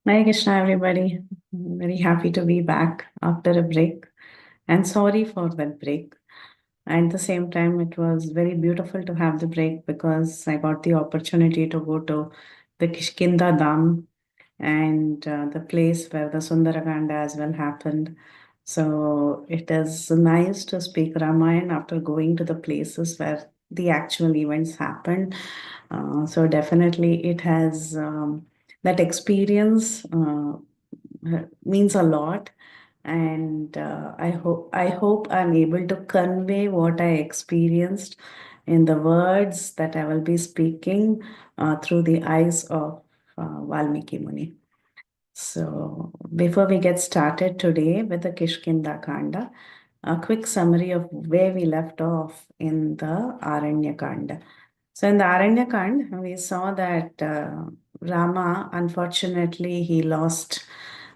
Hi Krishna, everybody. Very happy to be back after a break, and sorry for that break. At the same time, it was very beautiful to have the break because I got the opportunity to go to the Kishkindha Dam and the place where the Sundarakanda as well happened. So it is nice to speak Ramayana after going to the places where the actual events happened. So definitely it has that experience means a lot, and I hope I'm able to convey what I experienced in the words that I will be speaking through the eyes of Valmiki Muni. So, before we get started today with the Kishkindha Kanda, a quick summary of where we left off in the Aranya Kanda. So, in the Aranya Kanda, we saw that Rama, unfortunately, he lost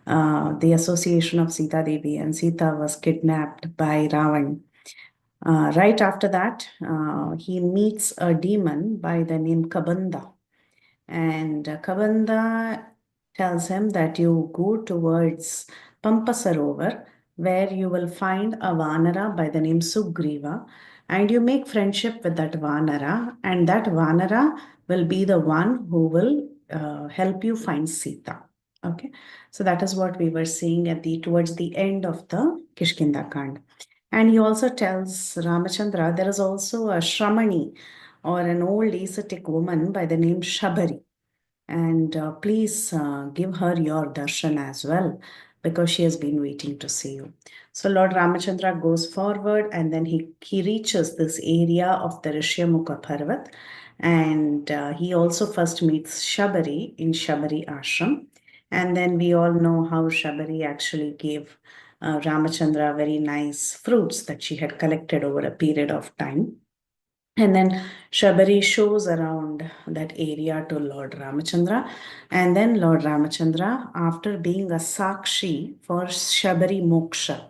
the association of Sita Devi, and Sita was kidnapped by Ravan. Right after that, he meets a demon by the name Kabanda, and Kavanda tells him that you go towards Pampa Sarovar, where you will find a Vanara by the name Sugriva, and you make friendship with that Vanara, and that Vanara will be the one who will help you find Sita. Okay, so that is what we were seeing at the towards the end of the Kishkinda Kand. And he also tells Ramachandra there is also a Shramani or an old ascetic woman by the name Shabari, and please give her your darshan as well because she has been waiting to see you. So Lord Ramachandra goes forward and then he reaches this area of the Rishyamukha Parvat, and he also first meets Shabari in Shabari Ashram. And then we all know how Shabari actually gave Ramachandra very nice fruits that she had collected over a period of time. And then Shabari shows around that area to Lord Ramachandra. And then Lord Ramachandra, after being a Sakshi for Shabari Moksha,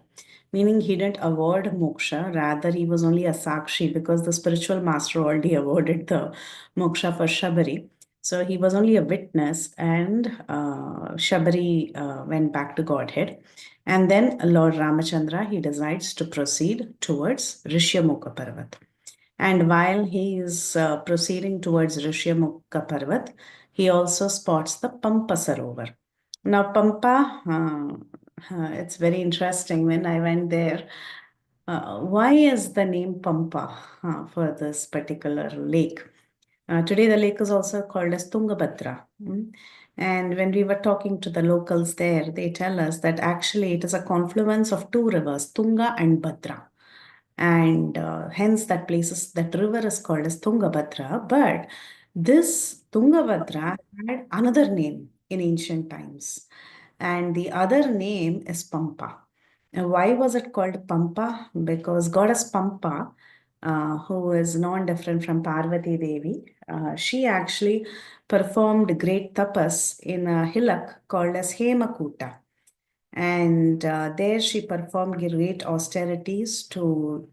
meaning he didn't award moksha, rather, he was only a Sakshi because the spiritual master already awarded the moksha for Shabari. So he was only a witness, and Shabari went back to Godhead. And then Lord Ramachandra, he decides to proceed towards Rishyamukha Parvat. And while he is proceeding towards Rishyamukha Parvat, he also spots the Pampa Sarovar. Now, Pampa, it's very interesting when I went there. Why is the name Pampa for this particular lake? Today, the lake is also called as Tungabhadra. And when we were talking to the locals there, they tell us that actually it is a confluence of two rivers, Tunga and Bhadra, and hence that river is called as Tungabhadra. But this Tungabhadra had another name in ancient times, and the other name is Pampa. And why was it called Pampa? Because goddess Pampa, who is non-different from Parvati Devi, she actually performed great tapas in a hillock called as Hemakuta. And there she performed great austerities to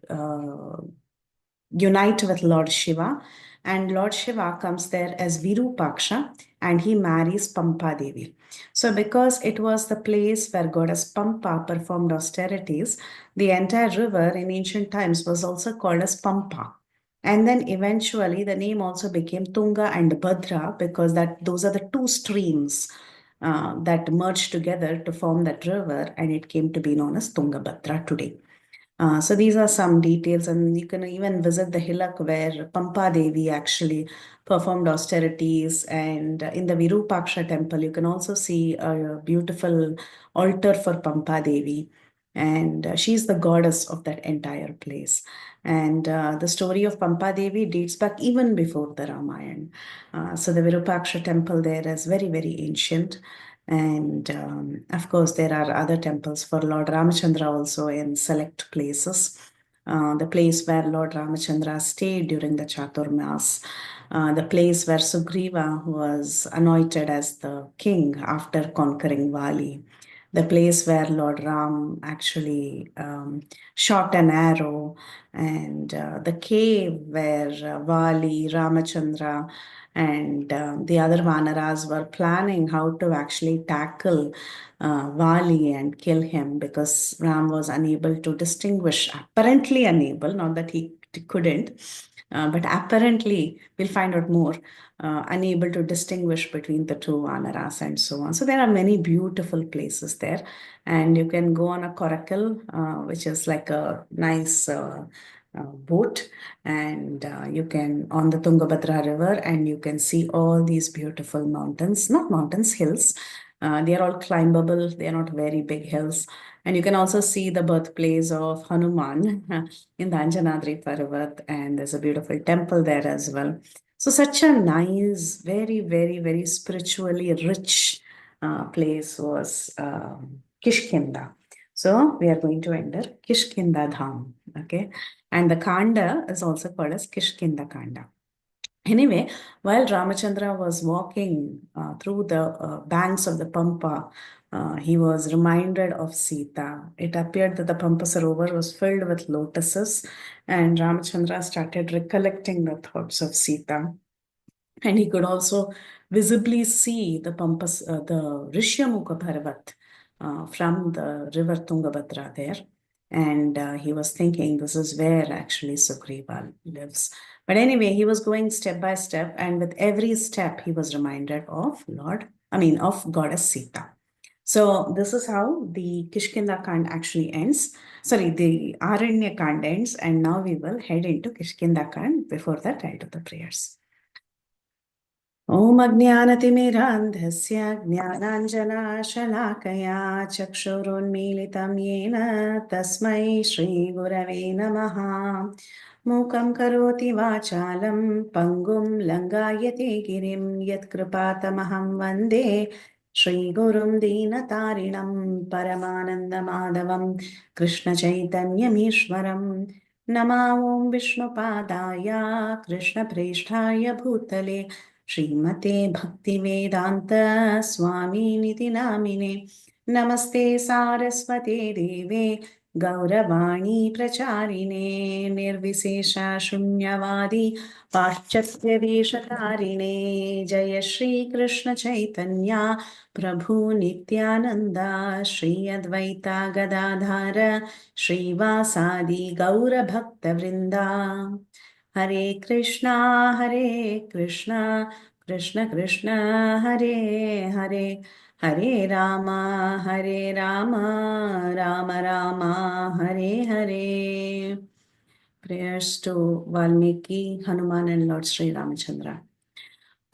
unite with Lord Shiva. And Lord Shiva comes there as Virupaksha and he marries Pampa Devi. So, because it was the place where goddess Pampa performed austerities, the entire river in ancient times was also called as Pampa. And then eventually the name also became Tunga and Bhadra because those are the two streams that merged together to form that river, and it came to be known as Tungabhadra today. So these are some details, and you can even visit the hillock where Pampa Devi actually performed austerities. And in the Virupaksha temple, you can also see a beautiful altar for Pampa Devi. And she's the goddess of that entire place. And the story of Pampa Devi dates back even before the Ramayana. So the Virupaksha temple there is very, very ancient. And of course, there are other temples for Lord Ramachandra also in select places. The place where Lord Ramachandra stayed during the Chaturmas, the place where Sugriva was anointed as the king after conquering Vali, the place where Lord Ram actually shot an arrow, and the cave where Vali, Ramachandra, and the other Vanaras were planning how to actually tackle Vali and kill him, because Ram was unable to distinguish, apparently unable, not that he couldn't, but apparently we'll find out more, unable to distinguish between the two Vanaras and so on. So there are many beautiful places there, and you can go on a coracle, which is like a nice boat, and you can on the Tungabhadra River, and you can see all these beautiful mountains, not mountains, hills. They are all climbable. They are not very big hills. And you can also see the birthplace of Hanuman in the Anjanadri Parvat, and there's a beautiful temple there as well. So such a nice, very, very, very spiritually rich place was Kishkindha. So we are going to enter Kishkindha Dham, okay? And the Kanda is also called as Kishkindha Kanda. Anyway, while Ramachandra was walking through the banks of the Pampa, he was reminded of Sita. It appeared that the Pampa Sarovar was filled with lotuses, and Ramachandra started recollecting the thoughts of Sita. And he could also visibly see the Pampas, the Rishyamukha Parvat from the river Tungabhadra there. And he was thinking this is where actually Sugriva lives. But anyway, he was going step by step, and with every step, he was reminded of of Goddess Sita. So this is how the Kishkinda Kand actually ends. Sorry, the Aranya Kand ends, and now we will head into Kishkinda Kand. Before that, I'll do the prayers. ॐ अज्ञानतिमिरान्धस्य ज्ञानाञ्जनाशलाकया चक्षुरुन्मीलितं येन तस्मै श्रीगुरवे नमः। मूकं करोति वाचालं पङ्गुं लङ्घयते गिरिं यत्कृपातमहं वन्दे श्रीगुरुं दीनतारिणं परमानन्दमाधवं कृष्णचैतन्यमीश्वरं। नमो ॐ विष्णुपादाय कृष्णप्रेष्ठाय भूतले श्रीमते भक्तिवेदान्त स्वामिनिति नामिने। नमस्ते सारस्वते देवे गौरवाणी प्रचारिणे निर्विशेषा शून्यवादी पाश्चात्यदेशतारिणे। जय श्रीकृष्ण चैतन्य प्रभु नित्यानन्दा श्री अद्वैता गदाधर श्रीवासादि गौरभक्तवृन्दा। हरे कृष्णा कृष्ण कृष्ण हरे हरे, हरे Ram Ram Ram Hare Hare. Prayers to Valmiki, Hanuman, and Lord Sri Ramachandra.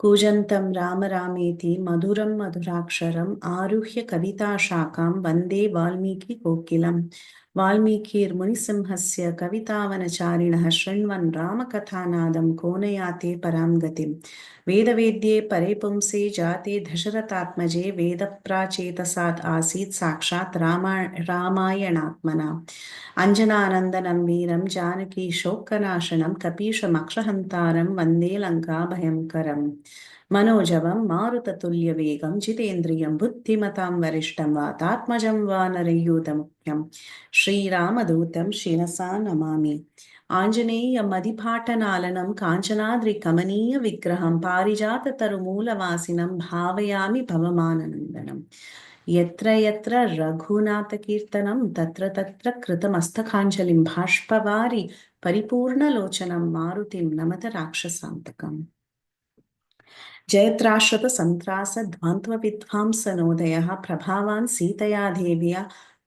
कूजन्तं Ram रामेति मधुरं मधुराक्षरम् आरुह्य कविताशाखां वन्दे वाल्मीकिकोकिलम्। वाल्मीकिर्मुनिसिंहस्य कवितावनचारिणः शृण्वन् रामकथानादं कोनयाते परां गतिम्। वेदवेद्ये परे पुंसे जाते दशरथात्मजे वेदप्राचेतसात् आसीत् साक्षात् रामायणात्मना। अञ्जनानन्दनं वीरं जानकी शोकनाशनं कपीशमक्षहन्तारं वन्दे लङ्काभयङ्करम्। मनोजवं मारुततुल्यवेगं जितेन्द्रियं बुद्धिमतां वरिष्ठं वातात्मजं वानरयूथमुख्यं श्रीरामदूतं शिरसा नमामि। आञ्जनेयमदिपाटनालनं काञ्चनाद्रिकमनीयविग्रहं पारिजाततरुमूलवासिनं भावयामि भवमाननन्दनम्। यत्र यत्र रघुनाथकीर्तनं तत्र तत्र कृतमस्तकाञ्जलिं बाष्पवारि परिपूर्णलोचनं मारुतिं नमत राक्षसान्तकम्। जयत्राश्रत सन्त्रास ध्वान्तविद्वांसनोदयः प्रभावान् सीतया देव्या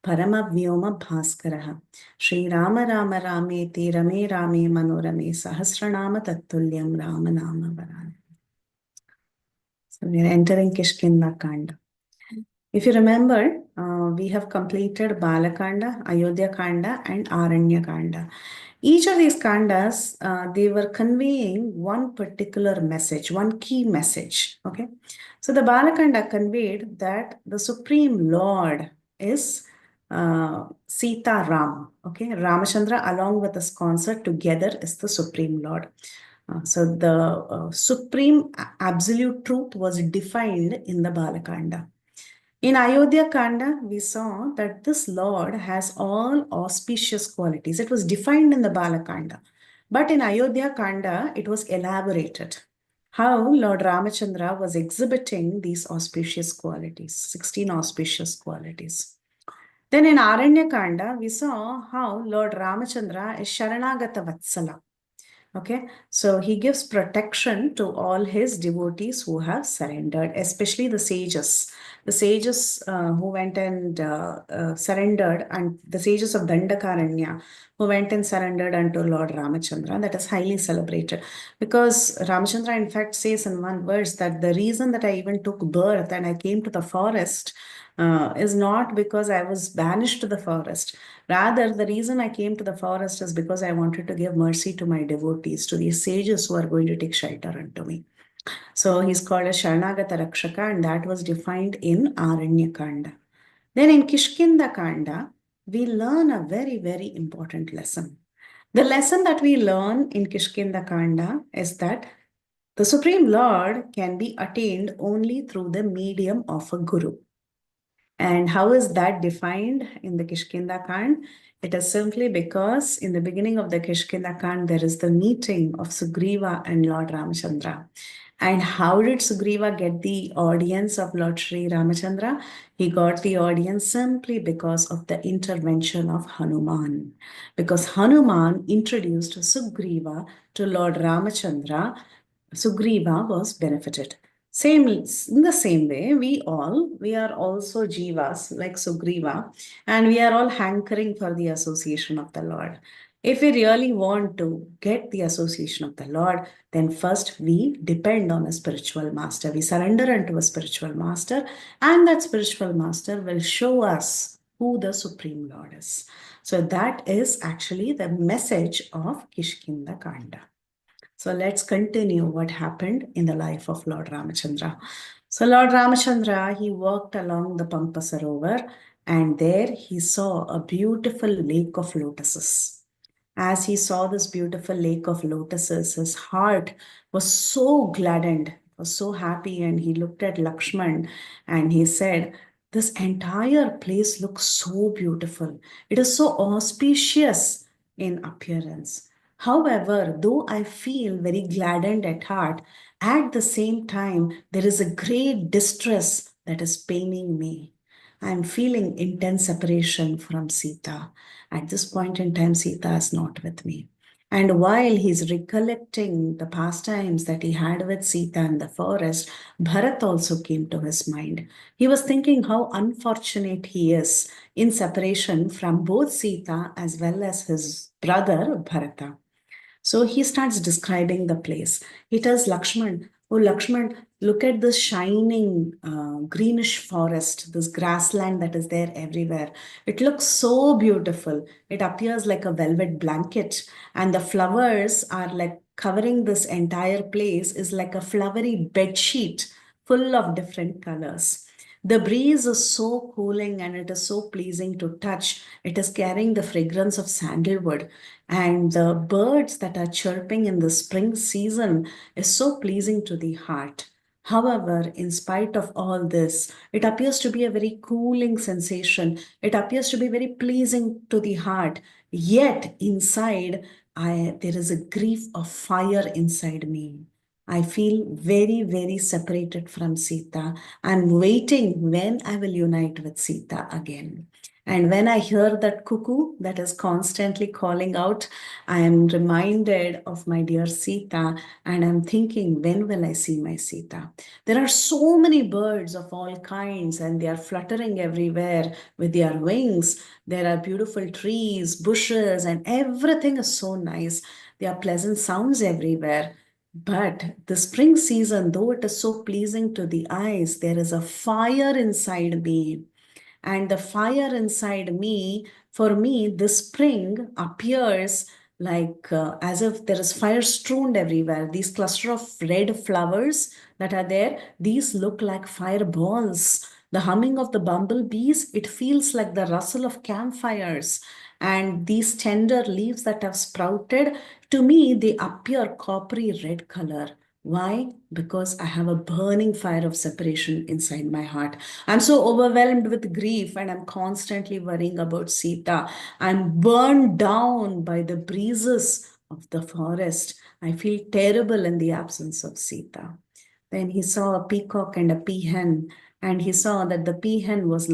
परमव्योम भास्करः। श्रीराम राम रामेति रमे रामे मनोरमे सहस्रनाम तत्तुल्यं राम नाम वरानने. So we are entering Kishkindha Kanda. If you remember, we have completed Balakanda, Ayodhya Kanda, and Aranya Kanda. Each of these kandas, they were conveying one particular message, one key message. Okay, so the Balakanda conveyed that the Supreme Lord is Sita Ram. Okay, Ramachandra along with his consort together is the Supreme Lord. So the supreme absolute truth was defined in the Balakanda. In Ayodhya Kanda, we saw that this Lord has all auspicious qualities. It was defined in the Balakanda. But in Ayodhya Kanda, it was elaborated how Lord Ramachandra was exhibiting these auspicious qualities, 16 auspicious qualities. Then in Aranya Kanda, we saw how Lord Ramachandra is Sharanagata Vatsala. Okay, so he gives protection to all his devotees who have surrendered, especially the sages who went and surrendered, and the sages of Dandakaranya who went and surrendered unto Lord Ramachandra. That is highly celebrated because Ramachandra, in fact, says in one verse that the reason that I even took birth and I came to the forest is not because I was banished to the forest. Rather, the reason I came to the forest is because I wanted to give mercy to my devotees, to these sages who are going to take shelter unto me. So he's called as Sharanagata Rakshaka, and that was defined in Aranya Kanda. Then in Kishkindha Kanda, we learn a very, very important lesson. The lesson that we learn in Kishkindha Kanda is that the Supreme Lord can be attained only through the medium of a guru. And how is that defined in the Kishkindha Kand? It is simply because in the beginning of the Kishkindha Kand, there is the meeting of Sugriva and Lord Ramachandra. And how did Sugriva get the audience of Lord Sri Ramachandra? He got the audience simply because of the intervention of Hanuman. Because Hanuman introduced Sugriva to Lord Ramachandra, Sugriva was benefited. Same in the same way, we are also jivas like Sugriva, and we are all hankering for the association of the Lord. If we really want to get the association of the Lord, then first we depend on a spiritual master. We surrender unto a spiritual master, and that spiritual master will show us who the Supreme Lord is. So that is actually the message of Kishkinda Kanda. So let's continue what happened in the life of Lord Ramachandra. So Lord Ramachandra, he walked along the Pampa Sarovar, and there he saw a beautiful lake of lotuses. As he saw this beautiful lake of lotuses, his heart was so gladdened, was so happy, and he looked at Lakshman and he said, "This entire place looks so beautiful. It is so auspicious in appearance. However, though I feel very gladdened at heart, at the same time, there is a great distress that is paining me. I am feeling intense separation from Sita. At this point in time, Sita is not with me." And while he's recollecting the pastimes that he had with Sita in the forest, Bharat also came to his mind. He was thinking how unfortunate he is in separation from both Sita as well as his brother Bharata. So he starts describing the place. He tells Lakshman, "Oh, Lakshman, look at this shining greenish forest, this grassland that is there everywhere. It looks so beautiful. It appears like a velvet blanket, and the flowers are like covering this entire place, is like a flowery bed sheet full of different colors. The breeze is so cooling and it is so pleasing to touch. It is carrying the fragrance of sandalwood, and the birds that are chirping in the spring season is so pleasing to the heart. However, in spite of all this, it appears to be a very cooling sensation. It appears to be very pleasing to the heart. Yet inside, there is a grief of fire inside me. I feel very, very separated from Sita. I'm waiting when I will unite with Sita again. And when I hear that cuckoo that is constantly calling out, I am reminded of my dear Sita, and I'm thinking, when will I see my Sita? There are so many birds of all kinds, and they are fluttering everywhere with their wings. There are beautiful trees, bushes, and everything is so nice. There are pleasant sounds everywhere. But the spring season, though it is so pleasing to the eyes, there is a fire inside me, and the fire inside me, for me, this spring appears like as if there is fire strewn everywhere. These cluster of red flowers that are there, these look like fireballs. The humming of the bumblebees, it feels like the rustle of campfires. And these tender leaves that have sprouted, to me, they appear coppery red color. Why? Because I have a burning fire of separation inside my heart. I'm so overwhelmed with grief and I'm constantly worrying about Sita. I'm burned down by the breezes of the forest. I feel terrible in the absence of Sita. Then he saw a peacock and a peahen, and he saw that the peahen was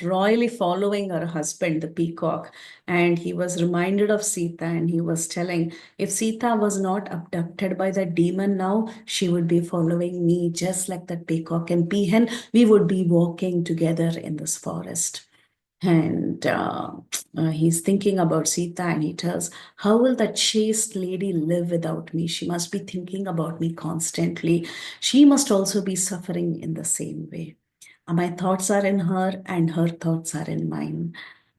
royally following her husband, the peacock. And he was reminded of Sita, and he was telling, if Sita was not abducted by the demon now, she would be following me just like that peacock and peahen. We would be walking together in this forest. And he's thinking about Sita and he tells, how will that chaste lady live without me? She must be thinking about me constantly. She must also be suffering in the same way. My thoughts are in her and her thoughts are in mine.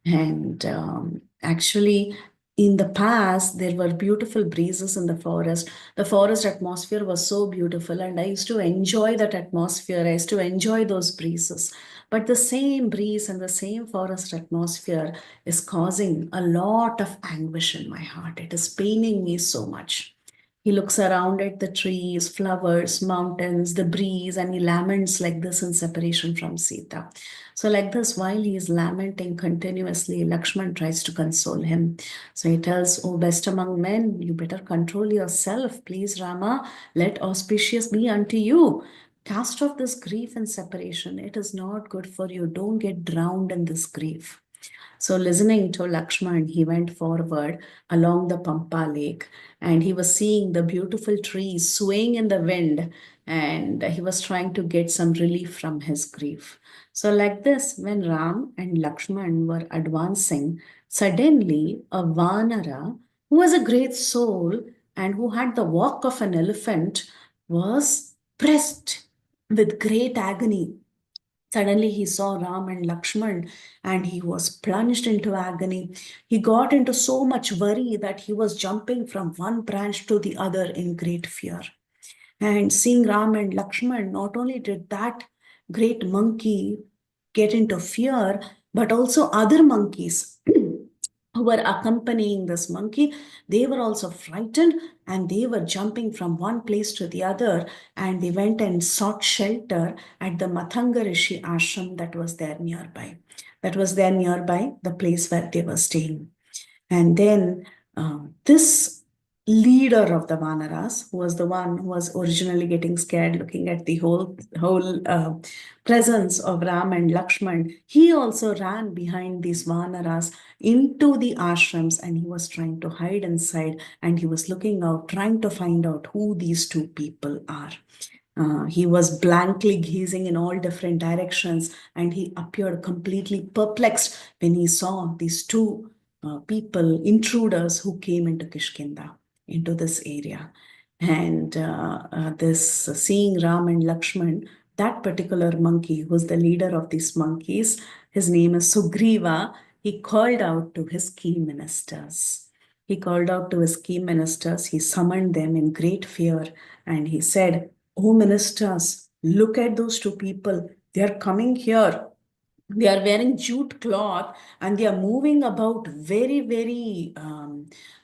And actually, in the past, there were beautiful breezes in the forest. The forest atmosphere was so beautiful, and I used to enjoy that atmosphere. I used to enjoy those breezes. But the same breeze and the same forest atmosphere is causing a lot of anguish in my heart. It is paining me so much. He looks around at the trees, flowers, mountains, the breeze, and he laments like this in separation from Sita. So, like this, while he is lamenting continuously, Lakshman tries to console him. So he tells, oh, best among men, you better control yourself, please, Rama. Let auspicious be unto you. Cast off this grief and separation. It is not good for you. Don't get drowned in this grief. So, listening to Lakshman, he went forward along the Pampa lake and he was seeing the beautiful trees swaying in the wind and he was trying to get some relief from his grief. So, like this, when Ram and Lakshman were advancing, suddenly a Vanara, who was a great soul and who had the walk of an elephant, was pressed with great agony. Suddenly he saw Ram and Lakshman and he was plunged into agony. He got into so much worry that he was jumping from one branch to the other in great fear. And seeing Ram and Lakshman, not only did that great monkey get into fear, but also other monkeys who were accompanying this monkey, they were also frightened and they were jumping from one place to the other and they went and sought shelter at the Mathanga Rishi ashram that was there nearby. That was there nearby, the place where they were staying. And then this leader of the Vanaras, who was the one who was originally getting scared looking at the whole presence of Ram and Lakshman, he also ran behind these Vanaras into the ashrams and he was trying to hide inside and he was looking out, trying to find out who these two people are. He was blankly gazing in all different directions and he appeared completely perplexed when he saw these two people, intruders who came into Kishkindha, into this area. And this seeing Ram and Lakshman, that particular monkey, who's the leader of these monkeys, his name is Sugriva, he called out to his key ministers. He called out to his key ministers, he summoned them in great fear, and he said, oh, ministers, look at those two people. They are coming here. They are wearing jute cloth and they are moving about very, very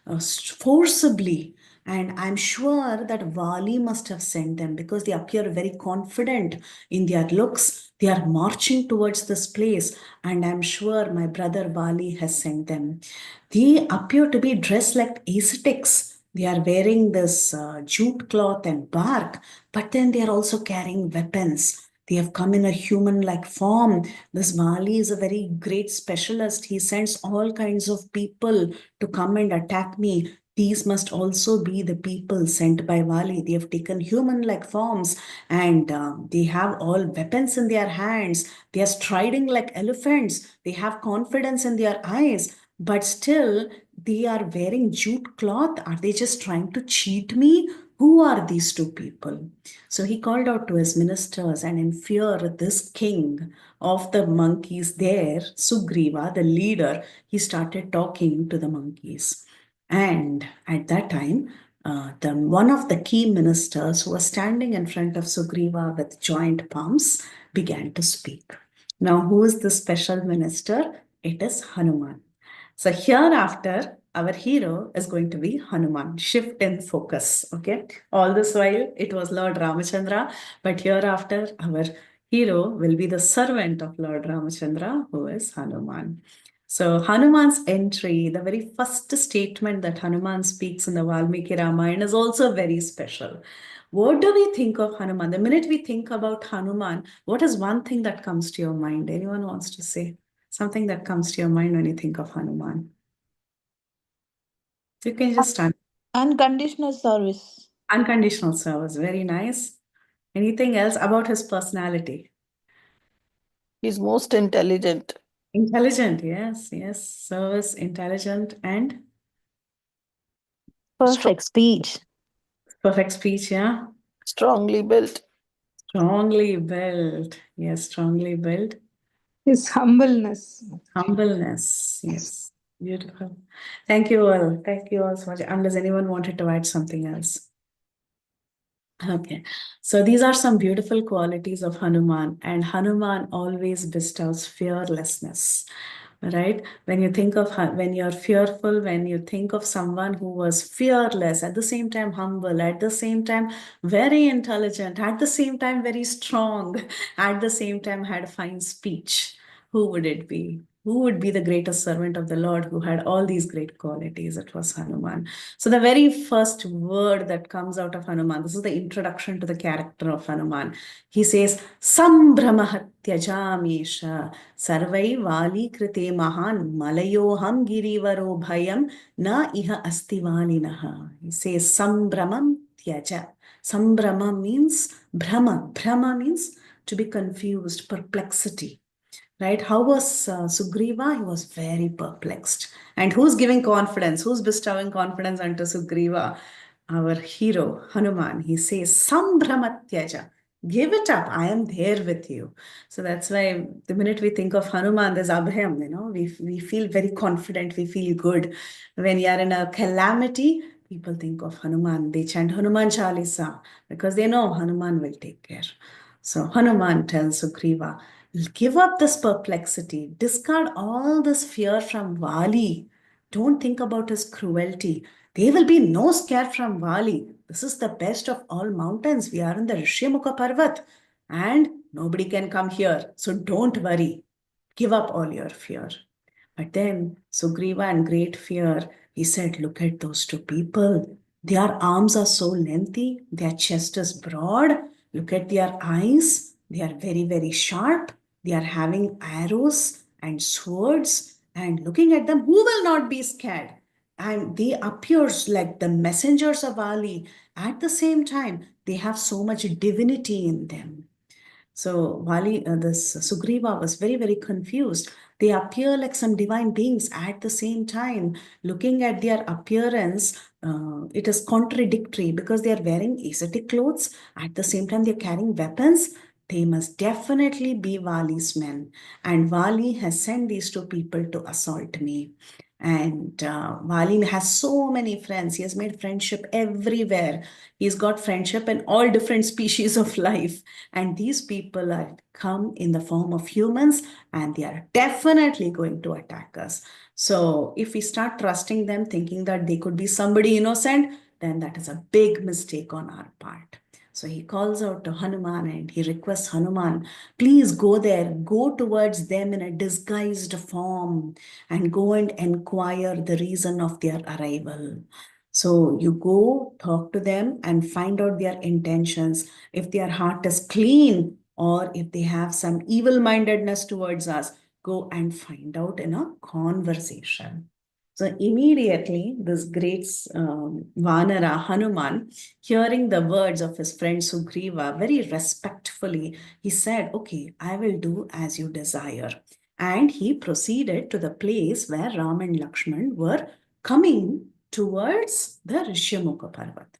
forcibly. And I'm sure that Vali must have sent them because they appear very confident in their looks. They are marching towards this place, and I'm sure my brother Vali has sent them. They appear to be dressed like ascetics. They are wearing this jute cloth and bark, but then they are also carrying weapons. They have come in a human like form. This Vali is a very great specialist. He sends all kinds of people to come and attack me. These must also be the people sent by Vali. They have taken human like forms and they have all weapons in their hands. They are striding like elephants. They have confidence in their eyes, but still they are wearing jute cloth. Are they just trying to cheat me? Who are these two people? So he called out to his ministers, and in fear, this king of the monkeys there, Sugriva, the leader, he started talking to the monkeys. And at that time, one of the key ministers who was standing in front of Sugriva with joint palms began to speak. Now, who is the special minister? It is Hanuman. So hereafter, our hero is going to be Hanuman. Shift in focus. Okay. All this while it was Lord Ramachandra, but hereafter our hero will be the servant of Lord Ramachandra, who is Hanuman. So Hanuman's entry, the very first statement that Hanuman speaks in the Valmiki Ramayana is also very special. What do we think of Hanuman? The minute we think about Hanuman, what is one thing that comes to your mind? Anyone wants to say? Something that comes to your mind when you think of Hanuman. You can just start. Unconditional service. Unconditional service, very nice. Anything else about his personality? He's most intelligent. Intelligent, yes, yes. Service, intelligent, and Perfect speech. perfect speech, yeah. Strongly built. Strongly built, yes, strongly built. His humbleness. Humbleness, yes. Beautiful. Thank you all. Thank you all so much. Unless anyone wanted to add something else. Okay, so these are some beautiful qualities of Hanuman, and Hanuman always bestows fearlessness, right? When you think of when you're fearful, when you think of someone who was fearless, at the same time humble, at the same time very intelligent, at the same time very strong, at the same time had fine speech, who would it be? Who would be the greatest servant of the Lord who had all these great qualities? It was Hanuman. So the very first word that comes out of Hanuman, this is the introduction to the character of Hanuman. He says, Sambramahat tyajamesha sarvai vali krite mahan malayoham girivaro bhayam na iha astivani. He says, Sambramam tyaja. Sambrama means brahma. Brahma means to be confused, perplexity. Right? How was Sugriva? He was very perplexed. And who's giving confidence? Who's bestowing confidence unto Sugriva? Our hero, Hanuman. He says, Sambhramatyaja. Give it up. I am there with you. So that's why the minute we think of Hanuman, there's Abhayam, we feel very confident, we feel good. When you are in a calamity, people think of Hanuman. They chant Hanuman Chalisa because they know Hanuman will take care. So Hanuman tells Sugriva, give up this perplexity, discard all this fear from Vali. Don't think about his cruelty. There will be no scare from Vali. This is the best of all mountains. We are in the Rishyamukha Parvat and nobody can come here. So don't worry. Give up all your fear. But then Sugriva, in great fear, he said, look at those two people. Their arms are so lengthy, their chest is broad. Look at their eyes. They are very, very sharp. They are having arrows and swords. And looking at them, who will not be scared? And they appear like the messengers of Ali. At the same time, they have so much divinity in them. So this Sugriva was very, very confused. They appear like some divine beings at the same time. Looking at their appearance, it is contradictory because they are wearing ascetic clothes. At the same time, they're carrying weapons. They must definitely be Vali's men. And Vali has sent these two people to assault me. And Vali has so many friends. He has made friendship everywhere. He's got friendship in all different species of life. And these people are come in the form of humans and they are definitely going to attack us. So if we start trusting them, thinking that they could be somebody innocent, then that is a big mistake on our part. So he calls out to Hanuman and he requests Hanuman, please go there, go towards them in a disguised form and go and inquire the reason of their arrival. So you go talk to them and find out their intentions. If their heart is clean or if they have some evil mindedness towards us, go and find out in a conversation. So immediately, this great Vanara Hanuman, hearing the words of his friend Sugriva, very respectfully, he said, okay, I will do as you desire. And he proceeded to the place where Ram and Lakshman were coming towards the Rishyamukha Parvat.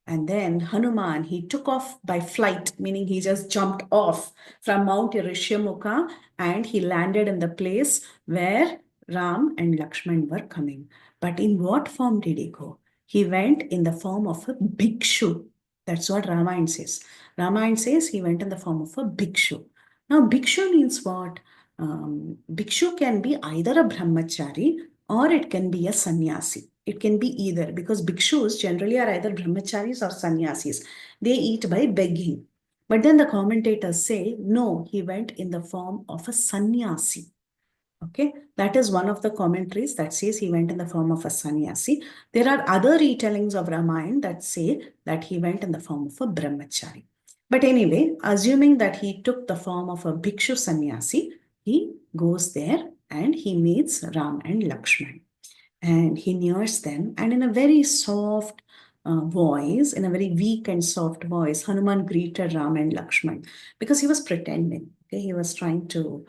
And then Hanuman, he took off by flight, meaning he just jumped off from Mount Rishyamukha and he landed in the place where Ram and Lakshman were coming. But in what form did he go? He went in the form of a bhikshu. That's what Ramayana says. Ramayana says he went in the form of a bhikshu. Now, bhikshu means what? Bhikshu can be either a brahmachari or it can be a sannyasi. It can be either, because bhikshus generally are either brahmacharis or sannyasis. They eat by begging. But then the commentators say, no, he went in the form of a sannyasi. Okay, that is one of the commentaries that says he went in the form of a sannyasi. There are other retellings of Ramayana that say that he went in the form of a brahmachari. But anyway, assuming that he took the form of a bhikshu sannyasi, he goes there and he meets Ram and Lakshman. And he nears them, and in a very soft voice, in a very weak and soft voice, Hanuman greeted Ram and Lakshman because he was pretending. Okay, he was trying to.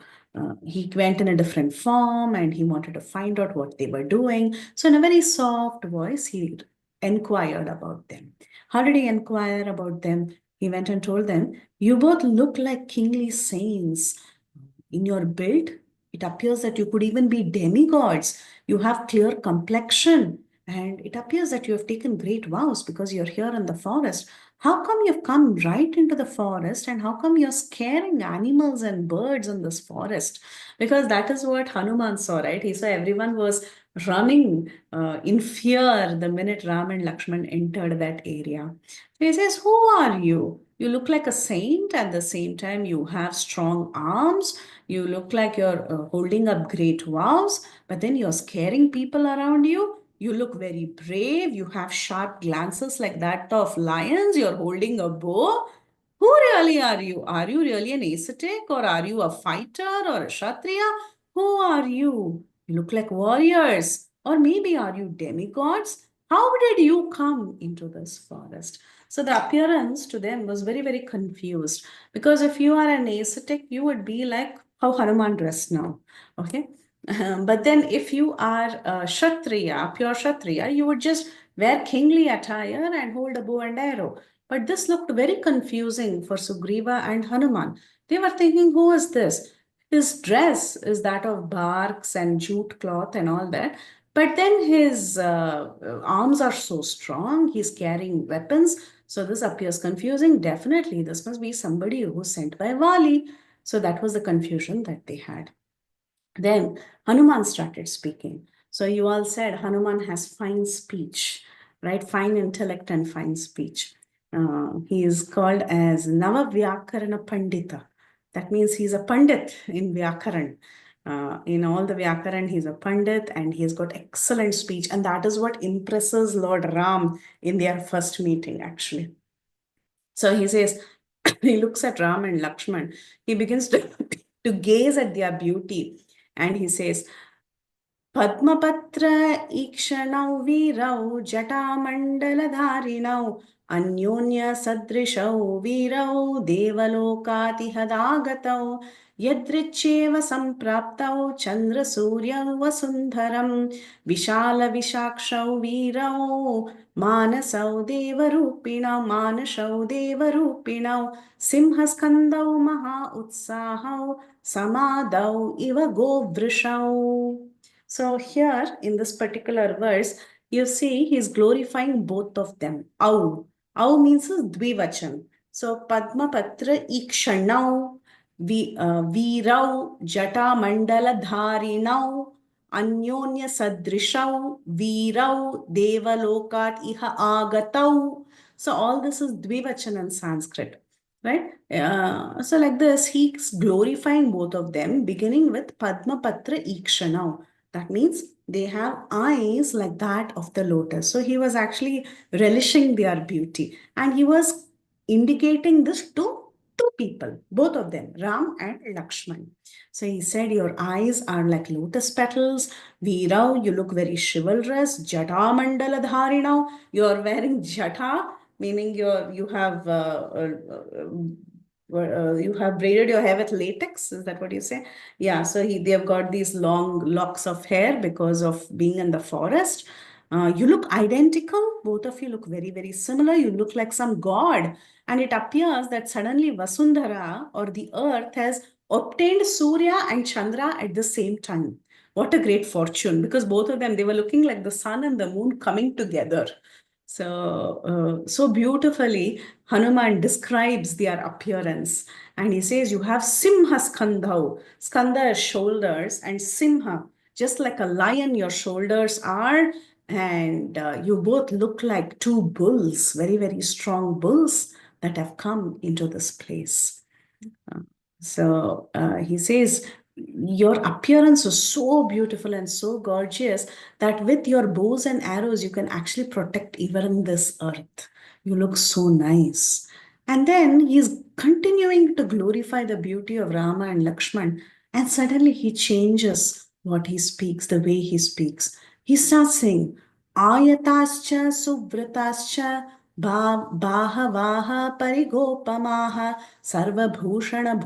He went in a different form and he wanted to find out what they were doing. So, in a very soft voice, he inquired about them. How did he inquire about them? He went and told them, "You both look like kingly saints. In your build, it appears that you could even be demigods. You have clear complexion, and it appears that you have taken great vows because you're here in the forest. How come you've come right into the forest, and how come you're scaring animals and birds in this forest?" Because that is what Hanuman saw, right? He saw everyone was running in fear the minute Ram and Lakshman entered that area. So he says, "Who are you? You look like a saint. At the same time, you have strong arms. You look like you're holding up great vows, but then you're scaring people around you. You look very brave. You have sharp glances like that of lions. You're holding a bow. Who really are you? Are you really an ascetic, or are you a fighter or a kshatriya? Who are you? You look like warriors. Or maybe are you demigods? How did you come into this forest?" So the appearance to them was very, very confused. Because if you are an ascetic, you would be like how Hanuman dressed now. Okay. But then if you are a Kshatriya, pure Kshatriya, you would just wear kingly attire and hold a bow and arrow. But this looked very confusing for Sugriva and Hanuman. They were thinking, who is this? His dress is that of barks and jute cloth and all that. But then his arms are so strong, he's carrying weapons. So this appears confusing. Definitely, this must be somebody who was sent by Vali. So that was the confusion that they had. Then Hanuman started speaking. So you all said Hanuman has fine speech, right? Fine intellect and fine speech. He is called as Nava Vyakarana Pandita. That means he's a Pandit in Vyakaran. In all the Vyakaran, he's a Pandit and he's got excellent speech. And that is what impresses Lord Ram in their first meeting, actually. So he says, he looks at Ram and Lakshman. He begins to gaze at their beauty. And he says, "Padmapatra ikshanau virau jatamandaladharinau अन्योन्य सदृशौ वीरौ देवलोकातिहदागतौ यदृच्छेव सम्प्राप्तौ चन्द्रसूर्यौ वसुन्धरं विशालविशाक्षौ वीरौ मानसौ देवरूपिणौ सिंहस्कन्दौ महा उत्साहौ समादौ इव गोवृषौ." So here in this particular verse, you see he's glorifying both of them. Au. Au means dvivachan. So Padma Patra Ikshanau Virau Jata Mandala Dharinau Anyonya Sadrishau Virau Devalokat Iha Agatau. So all this is dvivachan in Sanskrit. Right? So like this, he's glorifying both of them, beginning with Padma Patra Ikshanau. That means they have eyes like that of the lotus. So he was actually relishing their beauty. And he was indicating this to two people, both of them, Ram and Lakshman. So he said, "Your eyes are like lotus petals. Veerau, you look very chivalrous. Jata mandala dharinau, you are wearing jata, meaning you have you have braided your hair with latex. Is that what you say? Yeah, so they have got these long locks of hair because of being in the forest. You look identical. Both of you look very, very similar. You look like some god. And it appears that suddenly Vasundhara, or the earth, has obtained Surya and Chandra at the same time. What a great fortune, because both of them, they were looking like the sun and the moon coming together. So beautifully, Hanuman describes their appearance. And he says, you have Simha Skandhau. Skandha is shoulders, and Simha just like a lion, your shoulders are, and you both look like two bulls, very, very strong bulls that have come into this place. So he says, your appearance is so beautiful and so gorgeous that with your bows and arrows, you can actually protect even this earth. You look so nice. And then he's continuing to glorify the beauty of Rama and Lakshman. And suddenly he changes what he speaks, the way he speaks. He starts saying, Ayatascha Subratascha Bahavaha Parigopamaha Sarvabhushana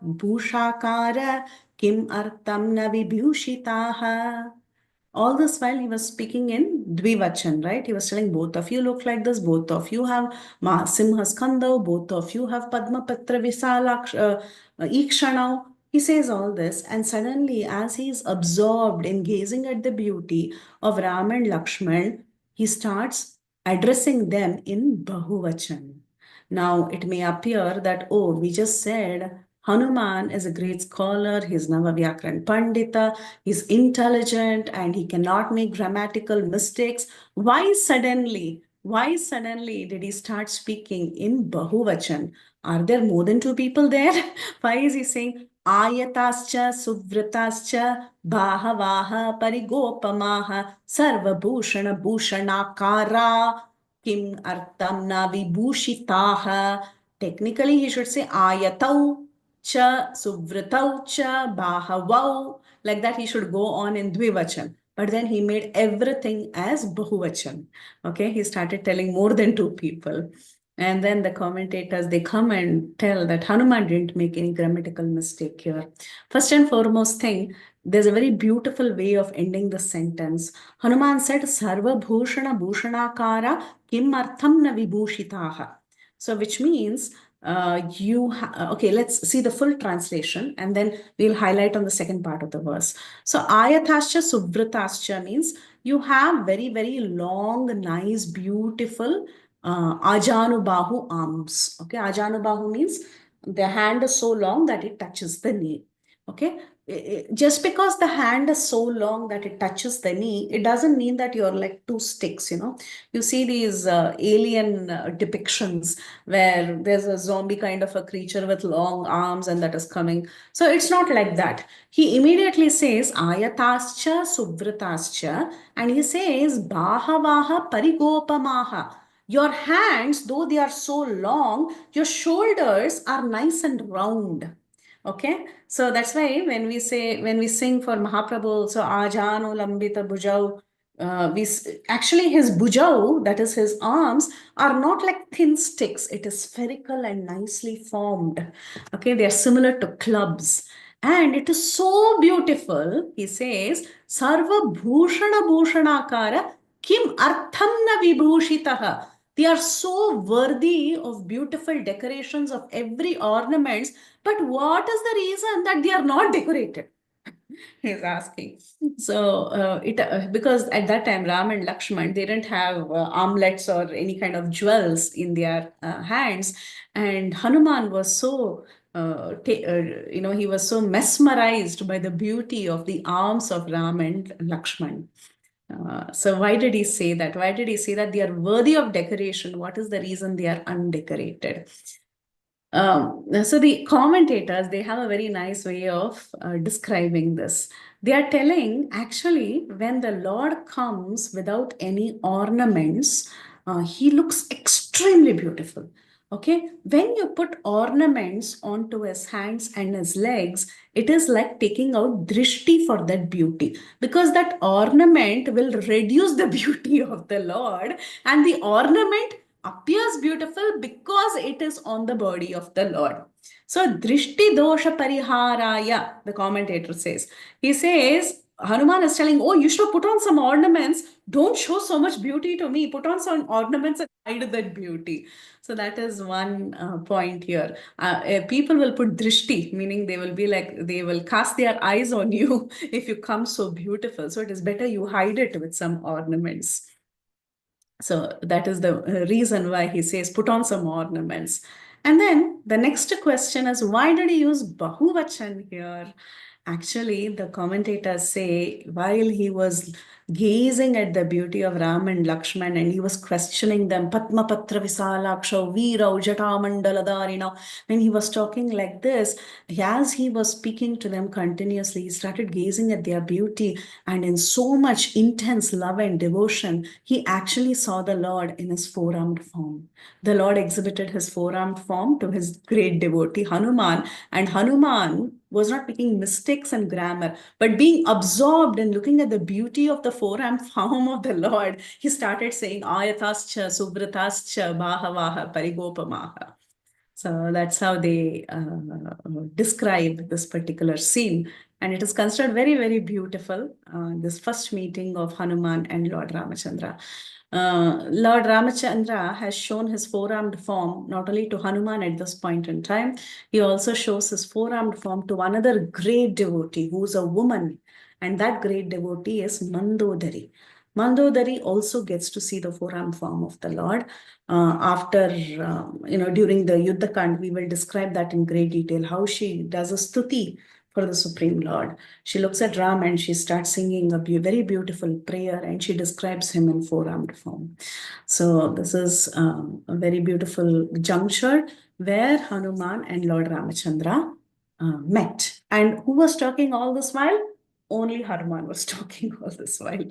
Bhushakara Kim Artam na Vibhushitaha. All this while he was speaking in Dvivachan, right? He was telling both of you look like this, both of you have Simhas Kanda, both of you have Padmapatra Ikshanau. He says all this, and suddenly, as he is absorbed in gazing at the beauty of Ram and Lakshman, he starts addressing them in Bahuvachan. Now, it may appear that, oh, we just said Hanuman is a great scholar, he's Navavyakran Pandita, he's intelligent, and he cannot make grammatical mistakes. Why suddenly did he start speaking in Bahuvachan? Are there more than two people there? Why is he saying Ayatascha Suvritascha Bahavaha Parigopamaha Sarvabhushana Bhushanakara Kim Artam Na Vibhushitaha? Technically, he should say Ayatau Cha Suvritau Cha Bahavau. Like that, he should go on in Dvivachan. But then he made everything as Bahuvachan. Okay, he started telling more than two people. And then the commentators, they come and tell that Hanuman didn't make any grammatical mistake here. First and foremost thing, there's a very beautiful way of ending the sentence. Hanuman said, Sarva Bhushana Bhushanakara Kim Artham Na Vibhushitaha. So which means okay, let's see the full translation and then we'll highlight on the second part of the verse. So Ayatascha Subratascha means you have very, very long, nice, beautiful Ajanubahu arms. Okay, Ajanubahu means the hand is so long that it touches the knee. Okay, just because the hand is so long that it touches the knee, it doesn't mean that you're like two sticks, you know. You see these alien depictions where there's a zombie kind of a creature with long arms and that is coming. So it's not like that. He immediately says Ayatascha Suvritascha and he says Bahavaha Parigopamaha. Your hands, though they are so long, your shoulders are nice and round. Okay, so that's why when we sing for Mahaprabhu, so Ajano Lambita Bhujau, actually his bhujau, that is his arms, are not like thin sticks. It is spherical and nicely formed. Okay, they are similar to clubs. And it is so beautiful. He says, Sarva Bhushana Bhushanakara Kim Artham Na Vibhushitaha. They are so worthy of beautiful decorations of every ornaments, but what is the reason that they are not decorated? He's asking. So because at that time Ram and Lakshman, they didn't have armlets or any kind of jewels in their hands, and Hanuman was so he was so mesmerized by the beauty of the arms of Ram and Lakshman. So why did he say that? Why did he say that they are worthy of decoration? What is the reason they are undecorated? So the commentators, they have a very nice way of describing this. They are telling, actually, when the Lord comes without any ornaments, he looks extremely beautiful. Okay, when you put ornaments onto his hands and his legs, it is like taking out drishti for that beauty, because that ornament will reduce the beauty of the Lord, and the ornament appears beautiful because it is on the body of the Lord. So, drishti dosha pariharaya, the commentator says. He says, Hanuman is telling, oh, you should put on some ornaments. Don't show so much beauty to me. Put on some ornaments and hide that beauty. So that is one point here. People will put drishti, meaning they will be like, they will cast their eyes on you if you come so beautiful. So it is better you hide it with some ornaments. So that is the reason why he says put on some ornaments. And then the next question is, why did he use Bahuvachan here? Actually, the commentators say while he was gazing at the beauty of Ram and Lakshman and he was questioning them, Padma Patra Visalaksha, Veera Jatamandaladharina, when he was talking like this, as he was speaking to them continuously, he started gazing at their beauty and in so much intense love and devotion, he actually saw the Lord in his four-armed form. The Lord exhibited his four-armed form to his great devotee Hanuman, and Hanuman was not making mistakes in grammar, but being absorbed in looking at the beauty of the four-armed form of the Lord, he started saying, Ayatascha, Subratascha, Bahavaha, Parigopamaha. So that's how they describe this particular scene. And it is considered very, very beautiful, this first meeting of Hanuman and Lord Ramachandra. Lord Ramachandra has shown his four-armed form not only to Hanuman at this point in time, he also shows his four-armed form to another great devotee who's a woman. And that great devotee is Mandodari. Mandodari also gets to see the four-armed form of the Lord. After, during the Yuddha Kand, we will describe that in great detail, how she does a stuti for the Supreme Lord. She looks at Ram and she starts singing a very beautiful prayer and she describes him in four-armed form. So this is a very beautiful juncture where Hanuman and Lord Ramachandra met. And who was talking all this while? Only Hanuman was talking all this while,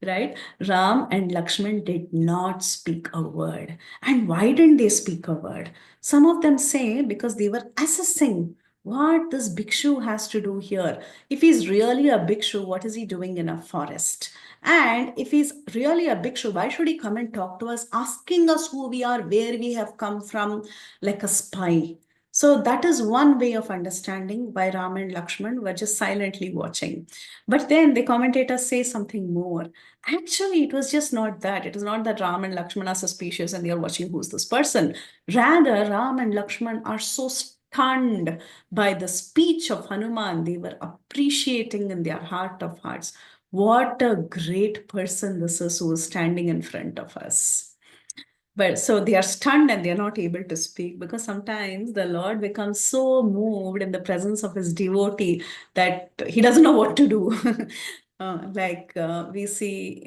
right? Ram and Lakshman did not speak a word. And why didn't they speak a word? Some of them say because they were assessing what this bhikshu has to do here. If he's really a bhikshu, what is he doing in a forest? And if he's really a bhikshu, why should he come and talk to us, asking us who we are, where we have come from, like a spy? So that is one way of understanding why Ram and Lakshman were just silently watching. But then the commentators say something more. Actually, it was just not that. It is not that Ram and Lakshman are suspicious and they are watching who's this person. Rather, Ram and Lakshman are so stunned by the speech of Hanuman. They were appreciating in their heart of hearts. What a great person this is who is standing in front of us. But so they are stunned and they are not able to speak because sometimes the Lord becomes so moved in the presence of his devotee that he doesn't know what to do. We see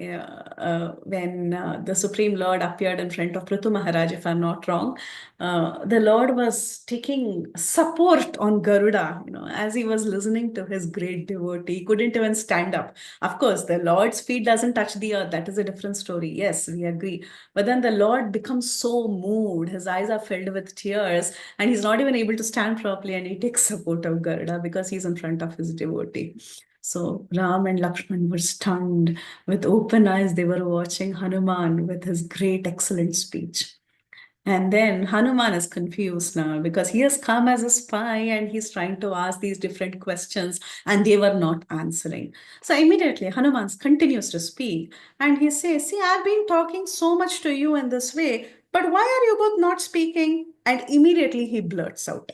when the Supreme Lord appeared in front of Prithu Maharaj, if I'm not wrong, the Lord was taking support on Garuda, as he was listening to his great devotee. He couldn't even stand up. Of course, the Lord's feet doesn't touch the earth. That is a different story. Yes, we agree. But then the Lord becomes so moved. His eyes are filled with tears and he's not even able to stand properly and he takes support of Garuda because he's in front of his devotee. So Ram and Lakshman were stunned. With open eyes, they were watching Hanuman with his great, excellent speech. And then Hanuman is confused now because he has come as a spy and he's trying to ask these different questions and they were not answering. So immediately Hanuman continues to speak and he says, see, I've been talking so much to you in this way, but why are you both not speaking? And immediately he blurts out.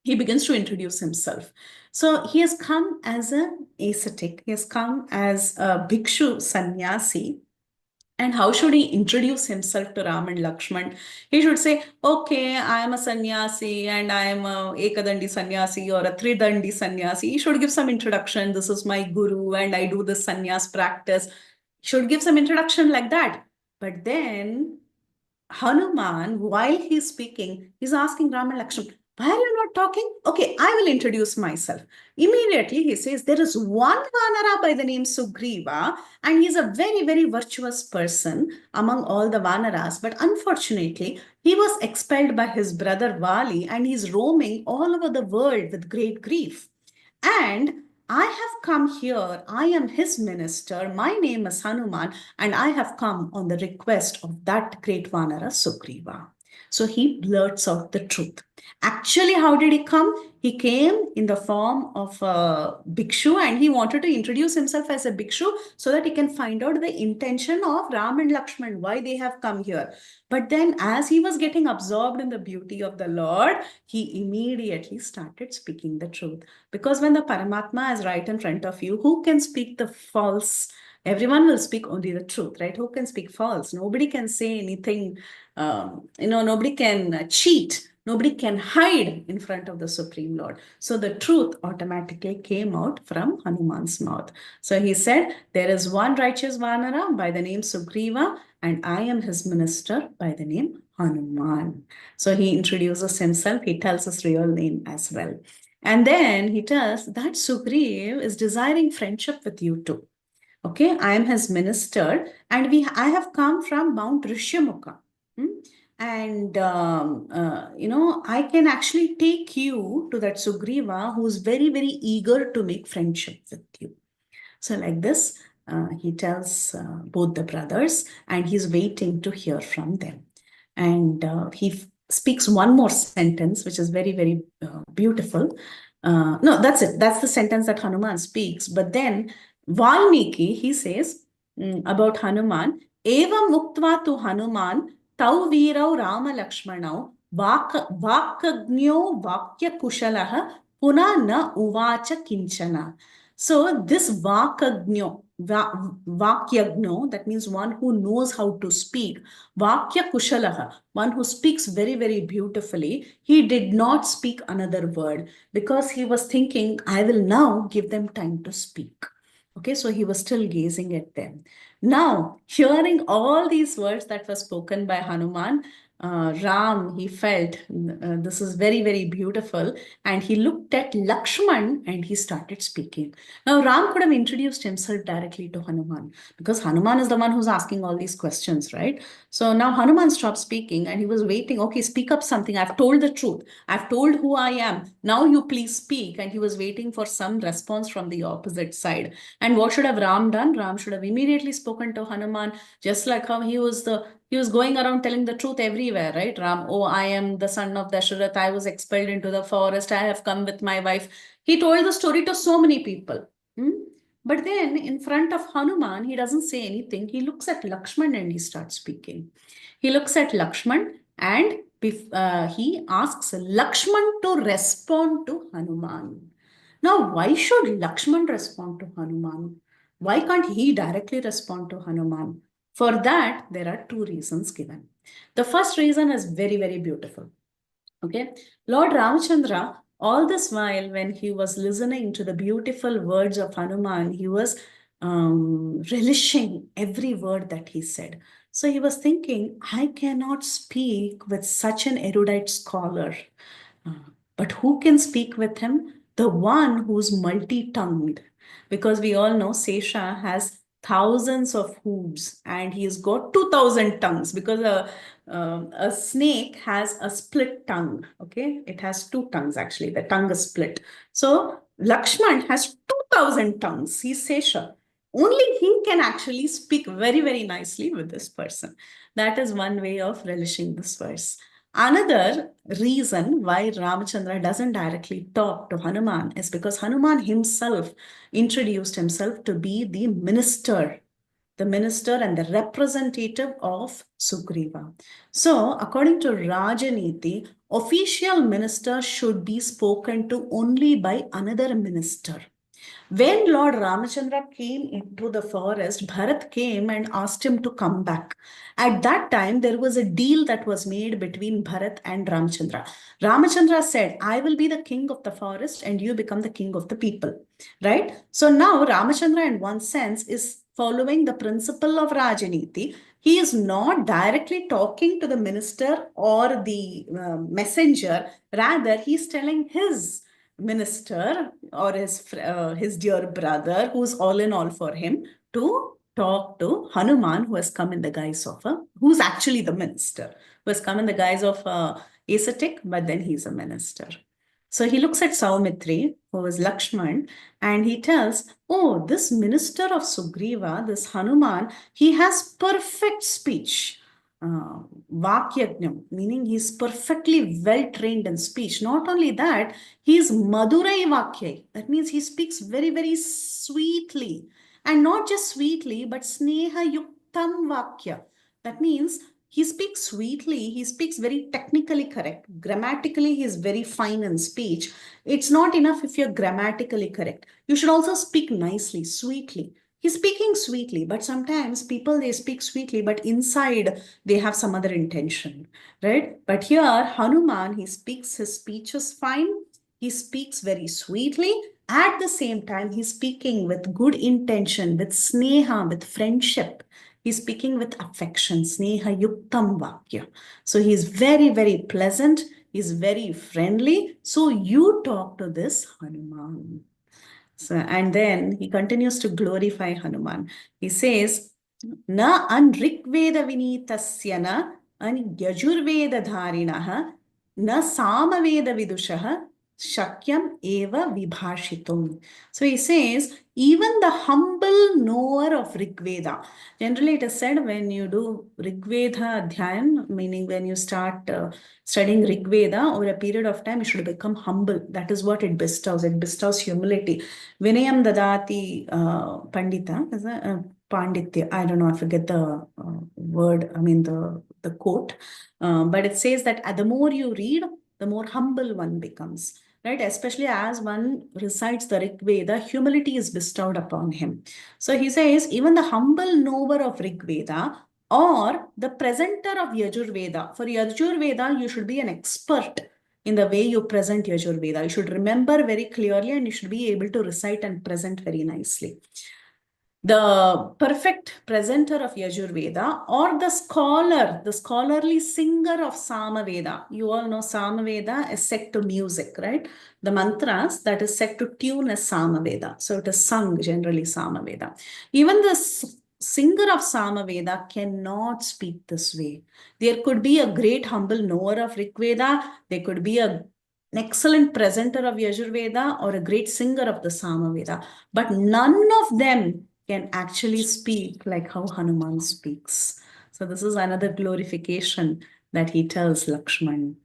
He begins to introduce himself. So he has come as an ascetic. He has come as a bhikshu sannyasi. And how should he introduce himself to Ram and Lakshman? He should say, okay, I am a sannyasi and I am a ekadandi sannyasi or a tridandi sannyasi. He should give some introduction. This is my guru and I do this sannyas practice. He should give some introduction like that. But then Hanuman, while he's speaking, is asking Ram and Lakshman, why are you not talking? Okay, I will introduce myself. Immediately he says, there is one Vanara by the name Sugriva, and he's a very, very virtuous person among all the Vanaras. But unfortunately, he was expelled by his brother Vali, and he's roaming all over the world with great grief. And I have come here. I am his minister. My name is Hanuman, and I have come on the request of that great Vanara Sugriva. So he blurts out the truth. Actually, how did he come? He came in the form of a bhikshu and he wanted to introduce himself as a bhikshu so that he can find out the intention of Ram and Lakshman, why they have come here. But then as he was getting absorbed in the beauty of the Lord, he immediately started speaking the truth. Because when the Paramatma is right in front of you, who can speak the false? Everyone will speak only the truth, right? Who can speak false? Nobody can say anything, nobody can cheat Nobody can hide in front of the Supreme Lord. So the truth automatically came out from Hanuman's mouth. So he said, there is one righteous Vanara by the name Sugriva, and I am his minister by the name Hanuman. So he introduces himself. He tells his real name as well. And then he tells that Sugriv is desiring friendship with you too. Okay, I am his minister, and I have come from Mount Rishyamukha. And I can actually take you to that Sugriva, who's very, very eager to make friendship with you. So like this, he tells both the brothers, and he's waiting to hear from them. And he speaks one more sentence, which is very, very beautiful. No, that's it. That's the sentence that Hanuman speaks. But then Valmiki, he says about Hanuman, Eva muktva tu Hanuman, tau virau Rama Lakshmanau, Vakagno Vakya Kushalaha, Puna na Uvacha Kinchana. So this Vakagno, Vakyagno, that means one who knows how to speak. Vakya Kushalaha, one who speaks very, very beautifully. He did not speak another word because he was thinking, I will now give them time to speak. Okay, so he was still gazing at them. Now, hearing all these words that were spoken by Hanuman, Ram, he felt this is very, very beautiful. And he looked at Lakshman and he started speaking. Now, Ram could have introduced himself directly to Hanuman because Hanuman is the one who's asking all these questions, right? So now Hanuman stopped speaking and he was waiting. Okay, speak up something. I've told the truth. I've told who I am. Now you please speak. And he was waiting for some response from the opposite side. And what should have Ram done? Ram should have immediately spoken to Hanuman, just like how he was going around telling the truth everywhere, right? Ram, oh, I am the son of Dasharath. I was expelled into the forest. I have come with my wife. He told the story to so many people. But then in front of Hanuman, he doesn't say anything. He looks at Lakshman and he starts speaking. He looks at Lakshman and he asks Lakshman to respond to Hanuman. Now, why should Lakshman respond to Hanuman? Why can't he directly respond to Hanuman? For that, there are two reasons given. The first reason is very, very beautiful. Okay, Lord Ramachandra, all this while when he was listening to the beautiful words of Hanuman, he was relishing every word that he said. So he was thinking, I cannot speak with such an erudite scholar. But who can speak with him? The one who's multi-tongued. Because we all know Sesha has thousands of hooves and he's got 2,000 tongues because a snake has a split tongue. Okay, it has two tongues actually. The tongue is split. So Lakshman has 2,000 tongues. He's Sesha. Only he can actually speak very, very nicely with this person. That is one way of relishing this verse. Another reason why Ramachandra doesn't directly talk to Hanuman is because Hanuman himself introduced himself to be the minister and the representative of Sugriva. So, according to Rajaniti, official minister should be spoken to only by another minister. When Lord Ramachandra came into the forest, Bharat came and asked him to come back. At that time, there was a deal that was made between Bharat and Ramachandra. Ramachandra said, I will be the king of the forest and you become the king of the people. Right? So now Ramachandra, in one sense, is following the principle of Rajaniti. He is not directly talking to the minister or the messenger. Rather, he's telling his minister or his dear brother, who's all in all for him, to talk to Hanuman, who has come in the guise of who's actually the minister, who has come in the guise of ascetic, but then he's a minister. So he looks at Saumitri, who is Lakshman, and he tells, oh, this minister of Sugriva, this Hanuman, he has perfect speech. Vakyajnam, meaning he's perfectly well trained in speech. Not only that, he's Madurai Vakyai. That means he speaks very, very sweetly. And not just sweetly, but Sneha Yuktam Vakya. That means he speaks sweetly, he speaks very technically correct. Grammatically, he is very fine in speech. It's not enough if you're grammatically correct. You should also speak nicely, sweetly. He's speaking sweetly, but sometimes people, they speak sweetly, but inside they have some other intention, right? But here, Hanuman, he speaks, his speech is fine. He speaks very sweetly. At the same time, he's speaking with good intention, with sneha, with friendship. He's speaking with affection, sneha yuktam vakya. So he's very, very pleasant. He's very friendly. So you talk to this Hanuman. So, and then he continues to glorify Hanuman. He says, Na an Rigveda vinitasya na an yajurveda dharinaha na samaveda vidushaha shakyam eva vibhashitum. So he says, even the humble knower of Rigveda. Generally, it is said when you do Rigveda adhyayam, meaning when you start studying Rigveda over a period of time, you should become humble. That is what it bestows. It bestows humility. Vinayam dadati pandita, is that, panditya. I don't know, I forget the word, I mean the quote. But it says that the more you read, the more humble one becomes. Right, especially as one recites the Rig Veda, humility is bestowed upon him. So he says, even the humble knower of Rig Veda or the presenter of Yajur Veda. For Yajur Veda, you should be an expert in the way you present Yajur Veda. You should remember very clearly and you should be able to recite and present very nicely. The perfect presenter of Yajur Veda or the scholar, the scholarly singer of Samaveda. You all know Samaveda is set to music, right? The mantras that is set to tune as Samaveda. So it is sung generally Samaveda. Even the singer of Samaveda cannot speak this way. There could be a great humble knower of Rigveda. There could be an excellent presenter of Yajur Veda or a great singer of the Samaveda. But none of them can actually speak like how Hanuman speaks. So this is another glorification that he tells Lakshman.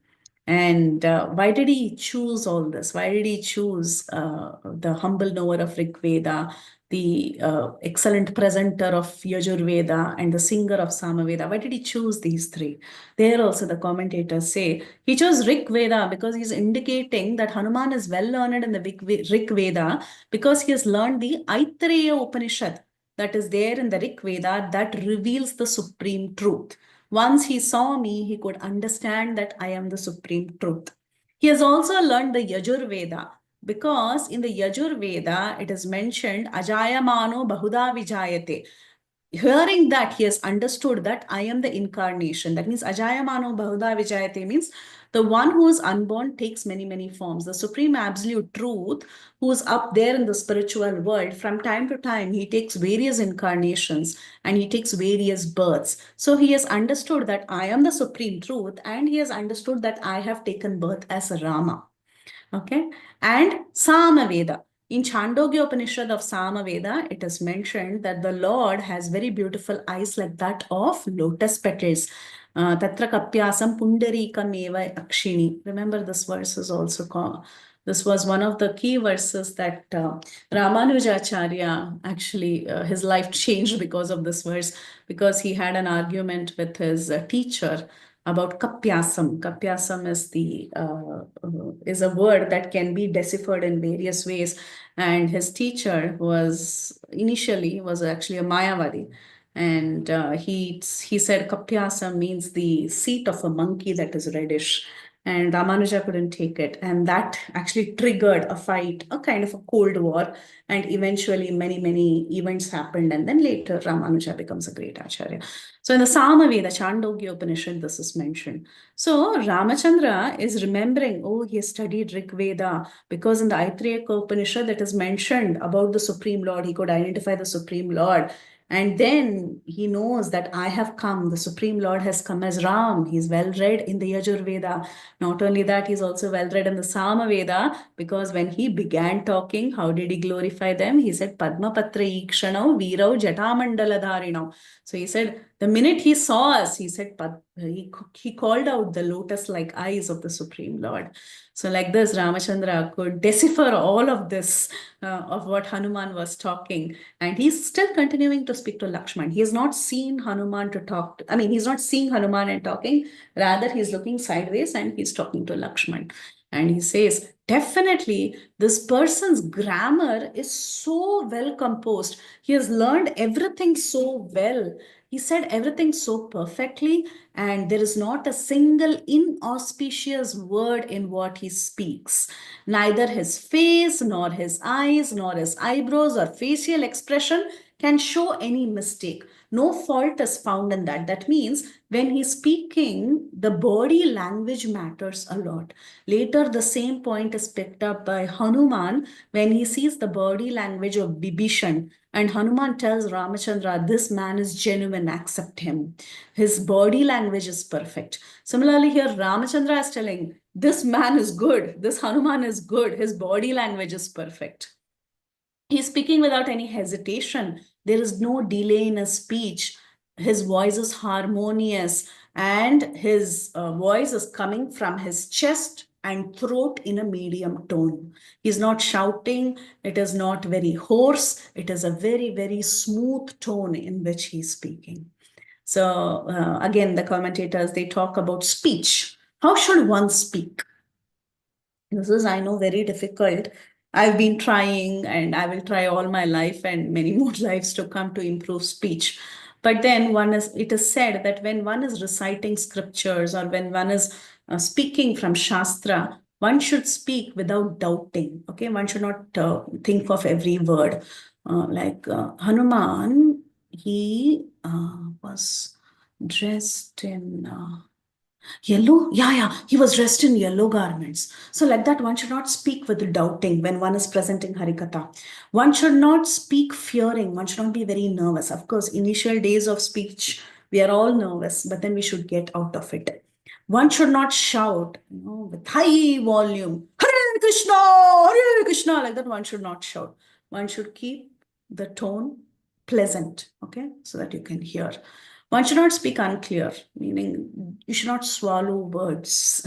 And why did he choose all this? Why did he choose the humble knower of Rig Veda, the excellent presenter of Yajur Veda, and the singer of Samaveda? Why did he choose these three? There also the commentators say he chose Rig Veda because he's indicating that Hanuman is well learned in the Rig Veda because he has learned the Aitareya Upanishad that is there in the Rig Veda that reveals the supreme truth. Once he saw me, he could understand that I am the supreme truth. He has also learned the Yajur Veda because in the Yajur Veda, it is mentioned Ajayamano Bahuda Vijayate. Hearing that, he has understood that I am the incarnation. That means Ajayamano Bahuda Vijayate means the one who is unborn takes many, many forms. The supreme absolute truth who is up there in the spiritual world, from time to time, he takes various incarnations and he takes various births. So he has understood that I am the supreme truth and he has understood that I have taken birth as a Rama. Okay, and Samaveda. In Chandogya Upanishad of Samaveda, it is mentioned that the Lord has very beautiful eyes like that of lotus petals. Tatra kapyasam pundarikam eva akshini. Remember, this verse is also called. This was one of the key verses that Ramanujacharya actually, his life changed because of this verse, because he had an argument with his teacher about kapyasam. Kapyasam is a word that can be deciphered in various ways. And his teacher was actually a Mayavadi. And he said kapyasam means the seat of a monkey that is reddish. And Ramanuja couldn't take it. And that actually triggered a fight, a kind of a Cold War. And eventually many, many events happened. And then later Ramanuja becomes a great Acharya. So in the Samaveda, Chandogya Upanishad, this is mentioned. So Ramachandra is remembering, oh, he has studied Rig Veda because in the Aitareya Upanishad that is mentioned about the Supreme Lord, he could identify the Supreme Lord. And then he knows that I have come, the Supreme Lord has come as Ram. He's well read in the Yajur Veda. Not only that, he's also well read in the Samaveda because when he began talking, how did he glorify them? He said, Padma Patra Ikshanau Virau Jatamandala Dharinau. So he said, the minute he saw us, he said, he called out the lotus-like eyes of the Supreme Lord. So like this, Ramachandra could decipher all of this of what Hanuman was talking. And he's still continuing to speak to Lakshman. He has not seen Hanuman to talk to, he's not seeing Hanuman and talking. Rather, he's looking sideways and he's talking to Lakshman. And he says, Definitely, this person's grammar is so well composed. He has learned everything so well. He said everything so perfectly, and there is not a single inauspicious word in what he speaks. Neither his face, nor his eyes, nor his eyebrows or facial expression can show any mistake. No fault is found in that. That means when he's speaking, the body language matters a lot. Later, the same point is picked up by Hanuman when he sees the body language of Bibhishan. And Hanuman tells Ramachandra, this man is genuine, accept him. His body language is perfect. Similarly, here Ramachandra is telling, this man is good, this Hanuman is good, his body language is perfect. He's speaking without any hesitation. There is no delay in his speech. His voice is harmonious, and his voice is coming from his chest and throat in a medium tone. He's not shouting. It is not very hoarse. It is a very, very smooth tone in which he's speaking. So again, the commentators, they talk about speech. How should one speak? This is, I know, very difficult. I've been trying and I will try all my life and many more lives to come to improve speech. But then it is said that when one is reciting scriptures or when one is speaking from Shastra, one should speak without doubting. Okay, one should not think of every word. Hanuman, he was dressed in yellow? Yeah. He was dressed in yellow garments. So, like that, one should not speak with doubting when one is presenting Harikatha. One should not speak fearing. One should not be very nervous. Of course, initial days of speech, we are all nervous, but then we should get out of it. One should not shout, with high volume, Hare Krishna, like that. One should not shout. One should keep the tone pleasant, okay, so that you can hear. One should not speak unclear, meaning you should not swallow words.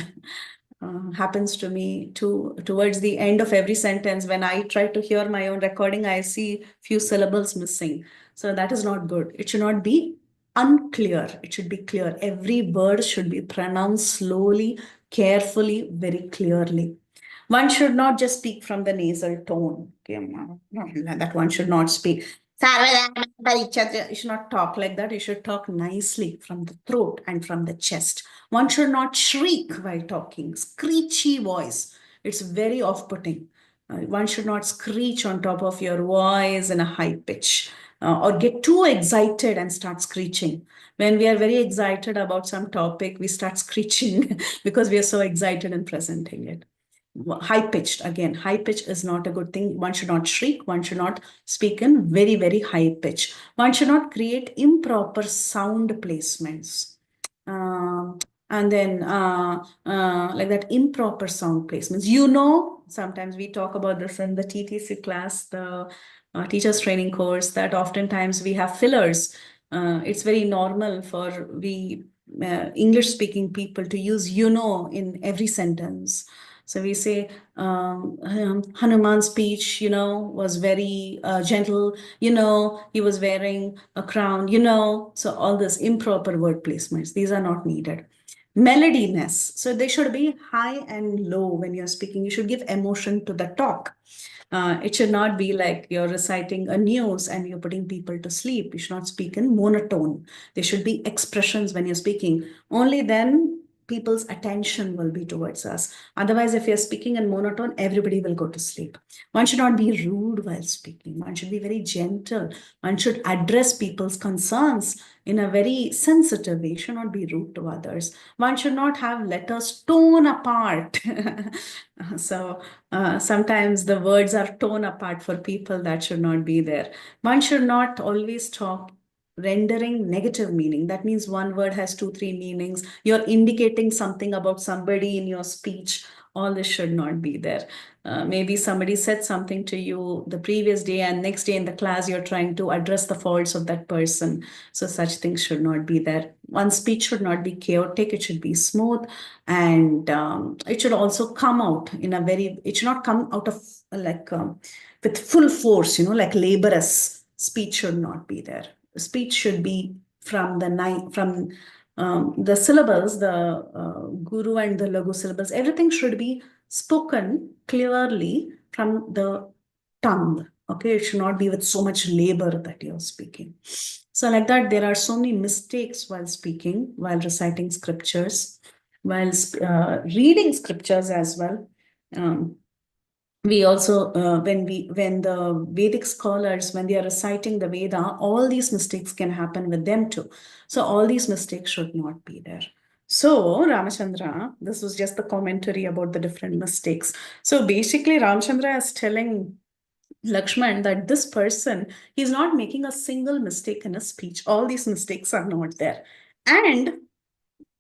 Happens to me too. Towards the end of every sentence, when I try to hear my own recording, I see few syllables missing. So that is not good. It should not be unclear. It should be clear. Every word should be pronounced slowly, carefully, very clearly. One should not just speak from the nasal tone. Okay, that one should not speak. You should not talk like that. You should talk nicely from the throat and from the chest. One should not shriek while talking, screechy voice. It's very off-putting. One should not screech on top of your voice in a high pitch or get too excited and start screeching. When we are very excited about some topic, we start screeching because we are so excited in presenting it. High pitched, again, high pitch is not a good thing. One should not shriek. One should not speak in very, very high pitch. One should not create improper sound placements. And then like that, improper sound placements. Sometimes we talk about this in the TTC class, the teachers training course, that oftentimes we have fillers. It's very normal for we English speaking people to use in every sentence. So we say Hanuman's speech, was very gentle. He was wearing a crown. So all this improper word placements, these are not needed. Melodiness. So they should be high and low when you're speaking. You should give emotion to the talk. It should not be like you're reciting a news and you're putting people to sleep. You should not speak in monotone. There should be expressions when you're speaking. Only then people's attention will be towards us. Otherwise, if you're speaking in monotone, everybody will go to sleep. One should not be rude while speaking. One should be very gentle. One should address people's concerns in a very sensitive way. Should not be rude to others. One should not have letters torn apart. So sometimes the words are torn apart for people. That should not be there. One should not always talk rendering negative meaning. That means one word has 2-3 meanings. You're indicating something about somebody in your speech. All this should not be there. Maybe somebody said something to you the previous day, and next day in the class, you're trying to address the faults of that person. So such things should not be there. One speech should not be chaotic. It should be smooth. And it should also come out it should not come out of with full force, like laborious. Speech should not be there. Speech should be from the syllables, the guru and the lagu syllables. Everything should be spoken clearly from the tongue. Okay, it should not be with so much labor that you're speaking. So, like that, there are so many mistakes while speaking, while reciting scriptures, while reading scriptures as well. We also when the Vedic scholars, when they are reciting the Veda, all these mistakes can happen with them too. So all these mistakes should not be there. So Ramachandra, this was just the commentary about the different mistakes. So basically Ramachandra is telling Lakshman that this person, he's not making a single mistake in his speech. All these mistakes are not there. And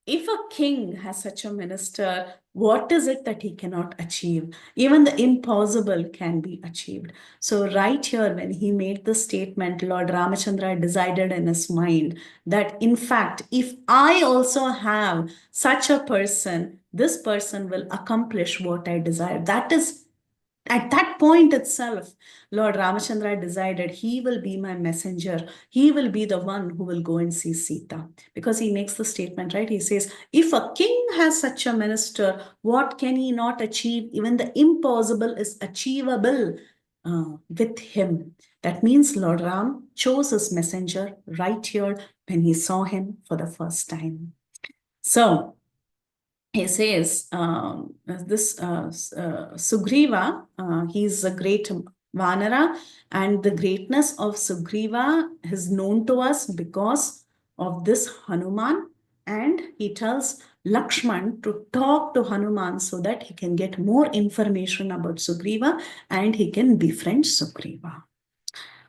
if a king has such a minister, what is it that he cannot achieve? Even the impossible can be achieved. So, right here, when he made the statement, Lord Ramachandra decided in his mind that, in fact, if I also have such a person, this person will accomplish what I desire. That is at that point itself, Lord Ramachandra decided he will be my messenger. He will be the one who will go and see Sita. Because he makes the statement, right? He says, if a king has such a minister, what can he not achieve? Even the impossible is achievable with him. That means Lord Ram chose his messenger right here when he saw him for the first time. So, he says Sugriva, he's a great Vanara, and the greatness of Sugriva is known to us because of this Hanuman, and he tells Lakshman to talk to Hanuman so that he can get more information about Sugriva and he can befriend Sugriva.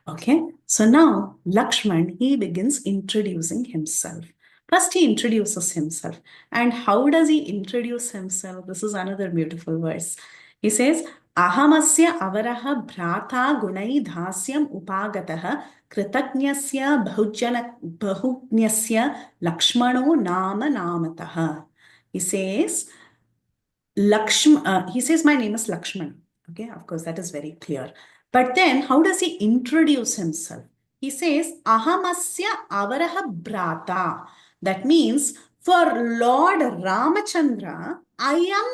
Okay, so now Lakshman, he begins introducing himself. First, he introduces himself. And how does he introduce himself? This is another beautiful verse. He says, Ahamasya avaraha bhrata gunai dhasyam upagataha kritagnyasya bahujnyasya lakshmano nama namataha. He says, he says, my name is Lakshman. Okay, of course, that is very clear. But then, how does he introduce himself? He says, Ahamasya avaraha brata. That means, for Lord Ramachandra, I am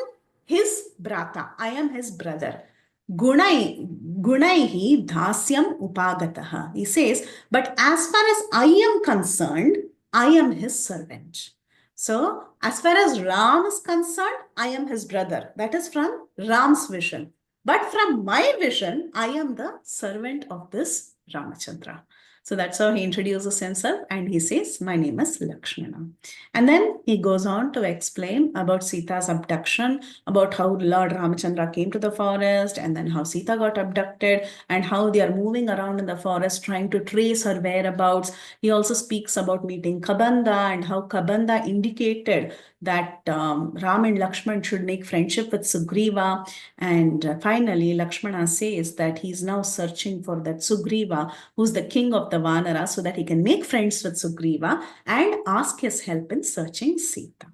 his brata. I am his brother. Gunaihi dhasyam upagataha. He says, but as far as I am concerned, I am his servant. So, as far as Ram is concerned, I am his brother. That is from Ram's vision. But from my vision, I am the servant of this Ramachandra. So that's how he introduces himself and he says, my name is Lakshmana. And then he goes on to explain about Sita's abduction, about how Lord Ramachandra came to the forest and then how Sita got abducted and how they are moving around in the forest trying to trace her whereabouts. He also speaks about meeting Kabanda and how Kabanda indicated that Ram and Lakshman should make friendship with Sugriva. And finally, Lakshmana says that he's now searching for that Sugriva, who's the king of the Vanara, so that he can make friends with Sugriva and ask his help in searching Sita.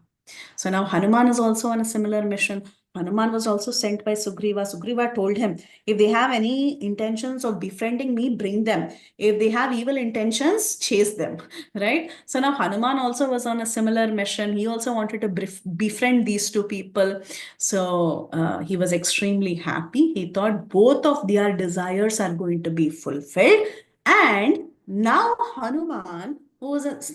So now Hanuman is also on a similar mission. Hanuman was also sent by Sugriva. Sugriva told him, if they have any intentions of befriending me, bring them. If they have evil intentions, chase them, right? So now Hanuman also was on a similar mission. He also wanted to befriend these two people. So he was extremely happy. He thought both of their desires are going to be fulfilled. And now Hanuman,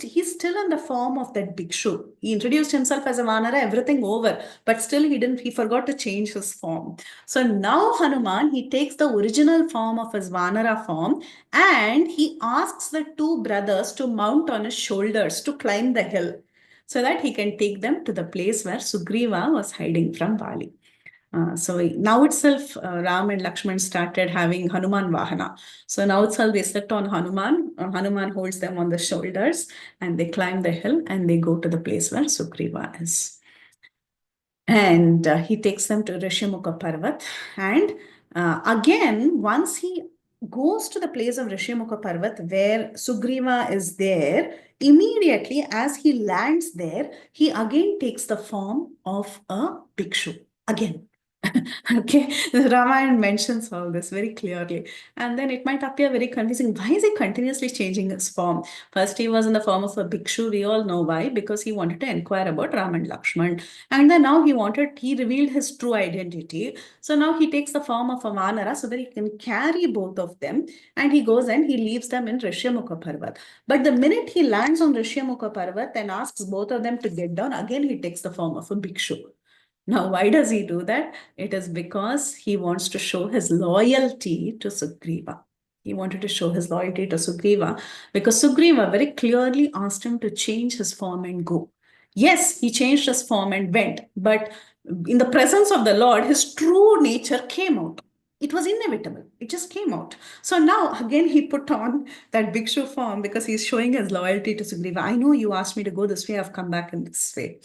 he's still in the form of that bhikshu. He introduced himself as a Vanara, everything over, but still he forgot to change his form. So now Hanuman, he takes the original form of his Vanara form and he asks the two brothers to mount on his shoulders to climb the hill so that he can take them to the place where Sugriva was hiding from Vali. So now itself, Ram and Lakshman started having Hanuman Vahana. So now itself they sit on Hanuman. Hanuman holds them on the shoulders and they climb the hill and they go to the place where Sugriva is. And he takes them to Rishimukha Parvat. And again, once he goes to the place of Rishimukha Parvat where Sugriva is there, immediately as he lands there, he again takes the form of a bhikshu. Again. Okay, the Ramayana mentions all this very clearly. And then it might appear very confusing. Why is he continuously changing his form? First, he was in the form of a bhikshu. We all know why, because he wanted to inquire about Ram and Lakshman. And then now he revealed his true identity. So now he takes the form of a Vanara so that he can carry both of them. And he goes and he leaves them in Rishyamukha Parvat. But the minute he lands on Rishyamukha Parvat and asks both of them to get down, again he takes the form of a bhikshu. Now, why does he do that? It is because he wants to show his loyalty to Sugriva. He wanted to show his loyalty to Sugriva because Sugriva very clearly asked him to change his form and go. Yes, he changed his form and went, but in the presence of the Lord, his true nature came out. It was inevitable. It just came out. So now again he put on that bhikshu form because he's showing his loyalty to Sugriva. I know you asked me to go this way, I've come back in this way.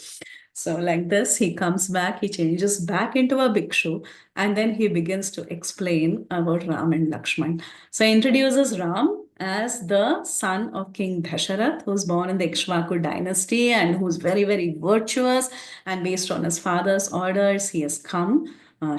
So like this, he comes back, he changes back into a bhikshu, and then he begins to explain about Ram and Lakshman. So he introduces Ram as the son of King Dasharath, who's born in the Ikshvaku dynasty and who's very, very virtuous. And based on his father's orders, he has come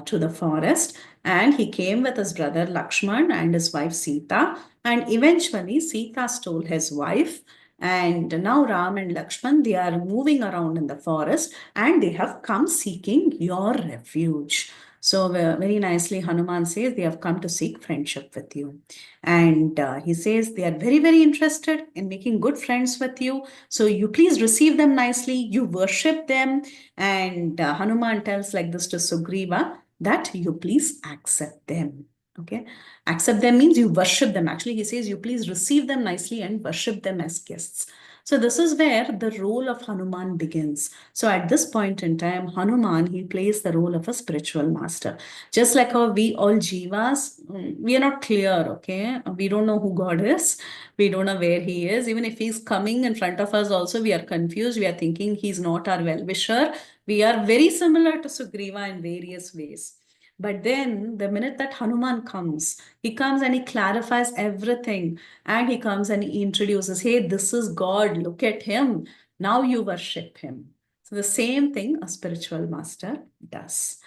to the forest. And he came with his brother Lakshman and his wife Sita. And eventually, Sita stole his wife. And now Ram and Lakshman, they are moving around in the forest and they have come seeking your refuge. So very nicely, Hanuman says they have come to seek friendship with you. And he says they are very, very interested in making good friends with you. So you please receive them nicely. You worship them. And Hanuman tells like this to Sugriva that you please accept them. Okay. Accept them means you worship them. Actually, he says you please receive them nicely and worship them as guests. So this is where the role of Hanuman begins. So at this point in time, Hanuman, he plays the role of a spiritual master. Just like how we all jivas, we are not clear, okay? We don't know who God is. We don't know where he is. Even if he's coming in front of us also, we are confused. We are thinking he's not our well-wisher. We are very similar to Sugriva in various ways. But then the minute that Hanuman comes, he comes and he clarifies everything. And he comes and he introduces, hey, this is God. Look at him. Now you worship him. So the same thing a spiritual master does.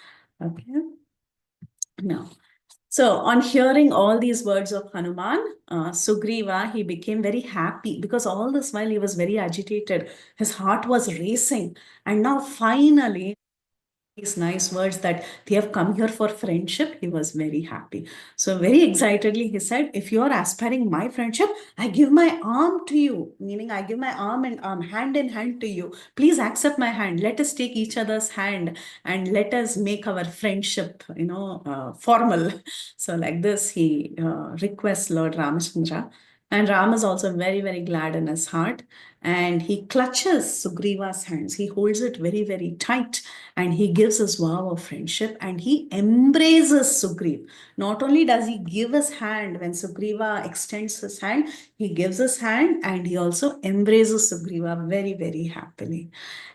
Okay. Now, so on hearing all these words of Hanuman, Sugriva, he became very happy because all this while he was very agitated. His heart was racing. And now finally, these nice words that they have come here for friendship, he was very happy. So very excitedly, he said, if you are aspiring my friendship, I give my arm to you, meaning I give my arm and hand in hand to you. Please accept my hand. Let us take each other's hand and let us make our friendship, formal. So like this, he requests Lord Ramachandra. And Ram is also very, very glad in his heart. And he clutches Sugriva's hands. He holds it very, very tight. And he gives his vow of friendship and he embraces Sugriv. Not only does he give his hand when Sugriva extends his hand, he gives his hand and he also embraces Sugriva very, very happily.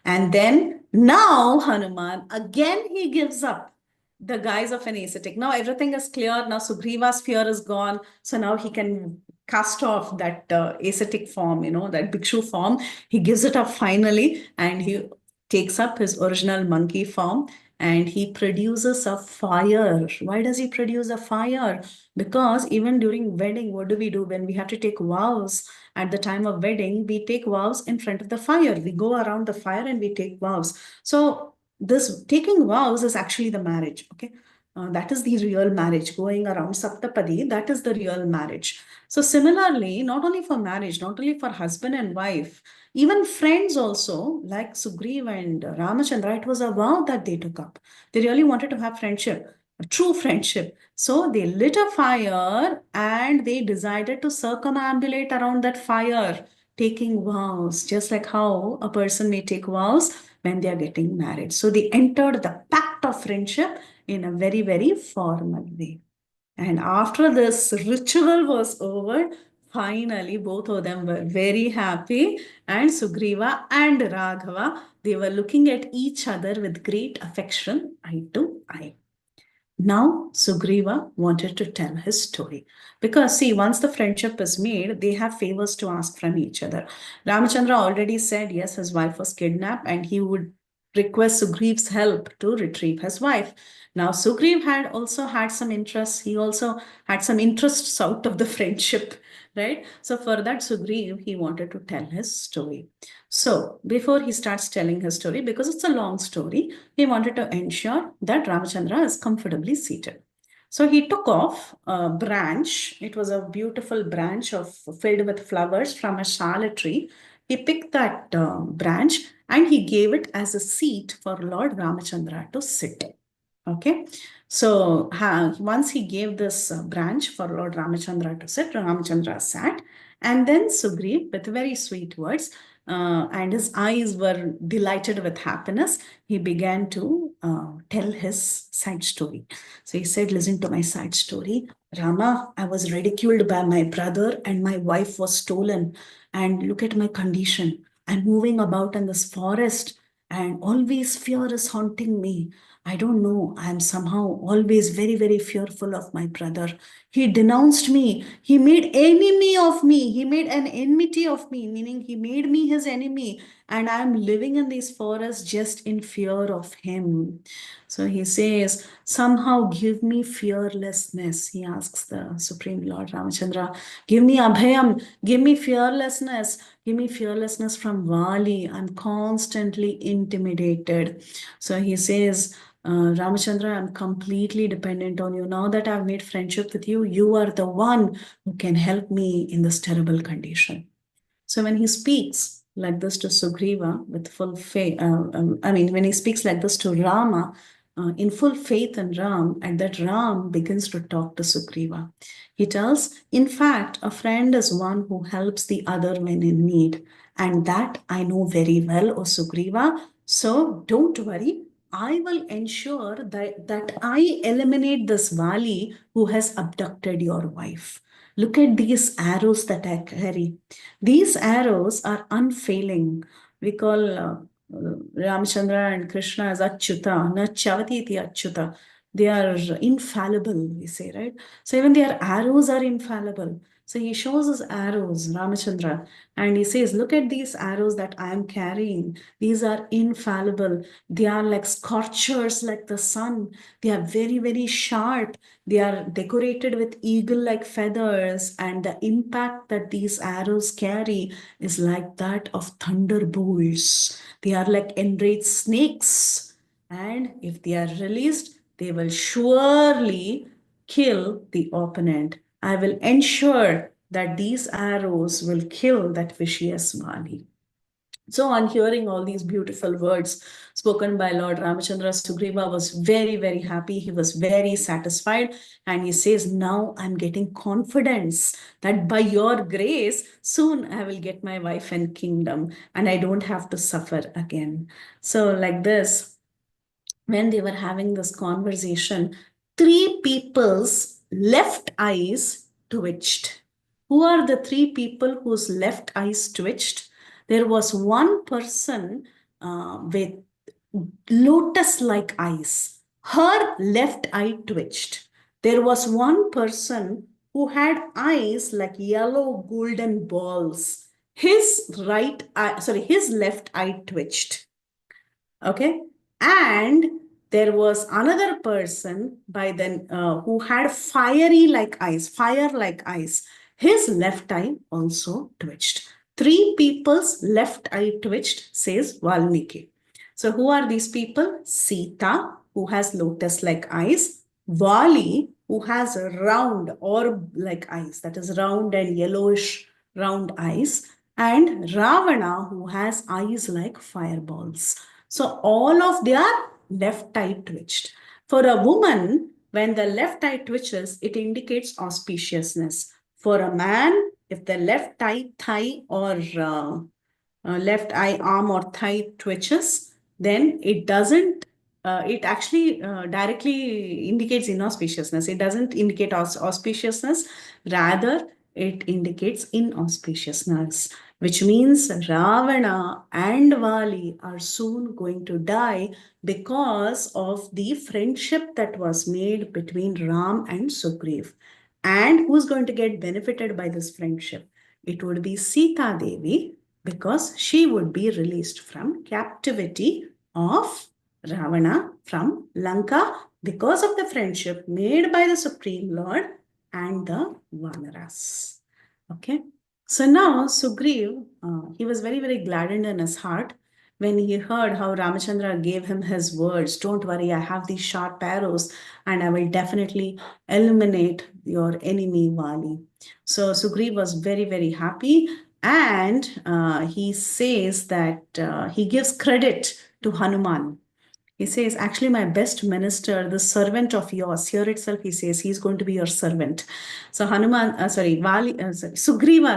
And then now Hanuman, again he gives up the guise of an ascetic. Now everything is clear. Now Sugriva's fear is gone. So now he can cast off that ascetic form, that bhikshu form. He gives it up finally and he takes up his original monkey form and he produces a fire. Why does he produce a fire? Because even during wedding, what do we do when we have to take vows? At the time of wedding, we take vows in front of the fire. We go around the fire and we take vows. So this taking vows is actually the marriage, okay? That is the real marriage, going around Saptapadi, that is the real marriage. So similarly, not only for marriage, not only for husband and wife, even friends also, like Sugriv and Ramachandra, it was a vow that they took up. They really wanted to have friendship, a true friendship. So they lit a fire and they decided to circumambulate around that fire, taking vows, just like how a person may take vows when they are getting married. So they entered the pact of friendship in a very, very formal way. And after this ritual was over, finally both of them were very happy. And Sugriva and Raghava, they were looking at each other with great affection, eye to eye. Now, Sugriva wanted to tell his story. Because, see, once the friendship is made, they have favors to ask from each other. Ramachandra already said, yes, his wife was kidnapped and he would request Sugriv's help to retrieve his wife. Now, Sugriv had also had some interests. He also had some interests out of the friendship, right? So for that, Sugriv, he wanted to tell his story. So before he starts telling his story, because it's a long story, he wanted to ensure that Ramachandra is comfortably seated. So he took off a branch. It was a beautiful branch of filled with flowers from a shala tree. He picked that branch and he gave it as a seat for Lord Ramachandra to sit. Okay, so once he gave this branch for Lord Ramachandra to sit, Ramachandra sat, and then Sugriv, with very sweet words, and his eyes were delighted with happiness, he began to tell his side story. So he said, listen to my side story. Rama, I was ridiculed by my brother and my wife was stolen. And look at my condition. I'm moving about in this forest and always fear is haunting me. I don't know. I'm somehow always very, very fearful of my brother. He denounced me. He made enemy of me. He made an enmity of me, meaning he made me his enemy. And I'm living in these forests just in fear of him. So he says, somehow give me fearlessness. He asks the Supreme Lord Ramachandra, give me abhayam, give me fearlessness. Give me fearlessness from Vali. I'm constantly intimidated. So he says, Ramachandra, I'm completely dependent on you. Now that I've made friendship with you, you are the one who can help me in this terrible condition. So when he speaks like this to Sugriva with full faith, when he speaks like this to Rama, in full faith in Ram, and that Ram begins to talk to Sugriva. He tells, in fact, a friend is one who helps the other when in need. And that I know very well, O Sugriva. So don't worry. I will ensure that I eliminate this Vali who has abducted your wife. Look at these arrows that I carry. These arrows are unfailing. We call Ramchandra and Krishna as Achyuta, na chavati iti Achyuta. They are infallible, we say, right? So even their arrows are infallible. So he shows his arrows, Ramachandra, and he says, look at these arrows that I am carrying. These are infallible. They are like scorchers, like the sun. They are very, very sharp. They are decorated with eagle-like feathers, and the impact that these arrows carry is like that of thunderbolts. They are like enraged snakes, and if they are released, they will surely kill the opponent. I will ensure that these arrows will kill that vicious Mali. So on hearing all these beautiful words spoken by Lord Ramachandra, Sugriva was very, very happy. He was very satisfied. And he says, now I'm getting confidence that by your grace, soon I will get my wife and kingdom and I don't have to suffer again. So like this, when they were having this conversation, three people's left eyes twitched. Who are the three people whose left eyes twitched? There was one person with lotus-like eyes. Her left eye twitched. There was one person who had eyes like yellow golden balls. His left eye twitched. Okay, and there was another person by then who had fire like eyes. His left eye also twitched. Three people's left eye twitched, says Valmiki. So who are these people? Sita, who has lotus like eyes. Vali, who has round orb like eyes, that is round and yellowish round eyes, and Ravana, who has eyes like fireballs. So all of their left eye twitched. For a woman, when the left eye twitches, it indicates auspiciousness. For a man, if the left thigh or left eye, arm or thigh twitches, then it doesn't, it actually directly indicates inauspiciousness. It doesn't indicate auspiciousness, rather it indicates inauspiciousness, which means Ravana and Vali are soon going to die because of the friendship that was made between Ram and Sugriv. And who's going to get benefited by this friendship? It would be Sita Devi, because she would be released from captivity of Ravana from Lanka because of the friendship made by the Supreme Lord and the Vanaras. Okay. So now Sugriv, he was very, very gladdened in his heart when he heard how Ramachandra gave him his words. Don't worry, I have these sharp arrows and I will definitely eliminate your enemy Vali. So Sugriv was very, very happy, and he says that he gives credit to Hanuman. He says, actually, my best minister, the servant of yours, here itself, he says, he's going to be your servant. So Sugriva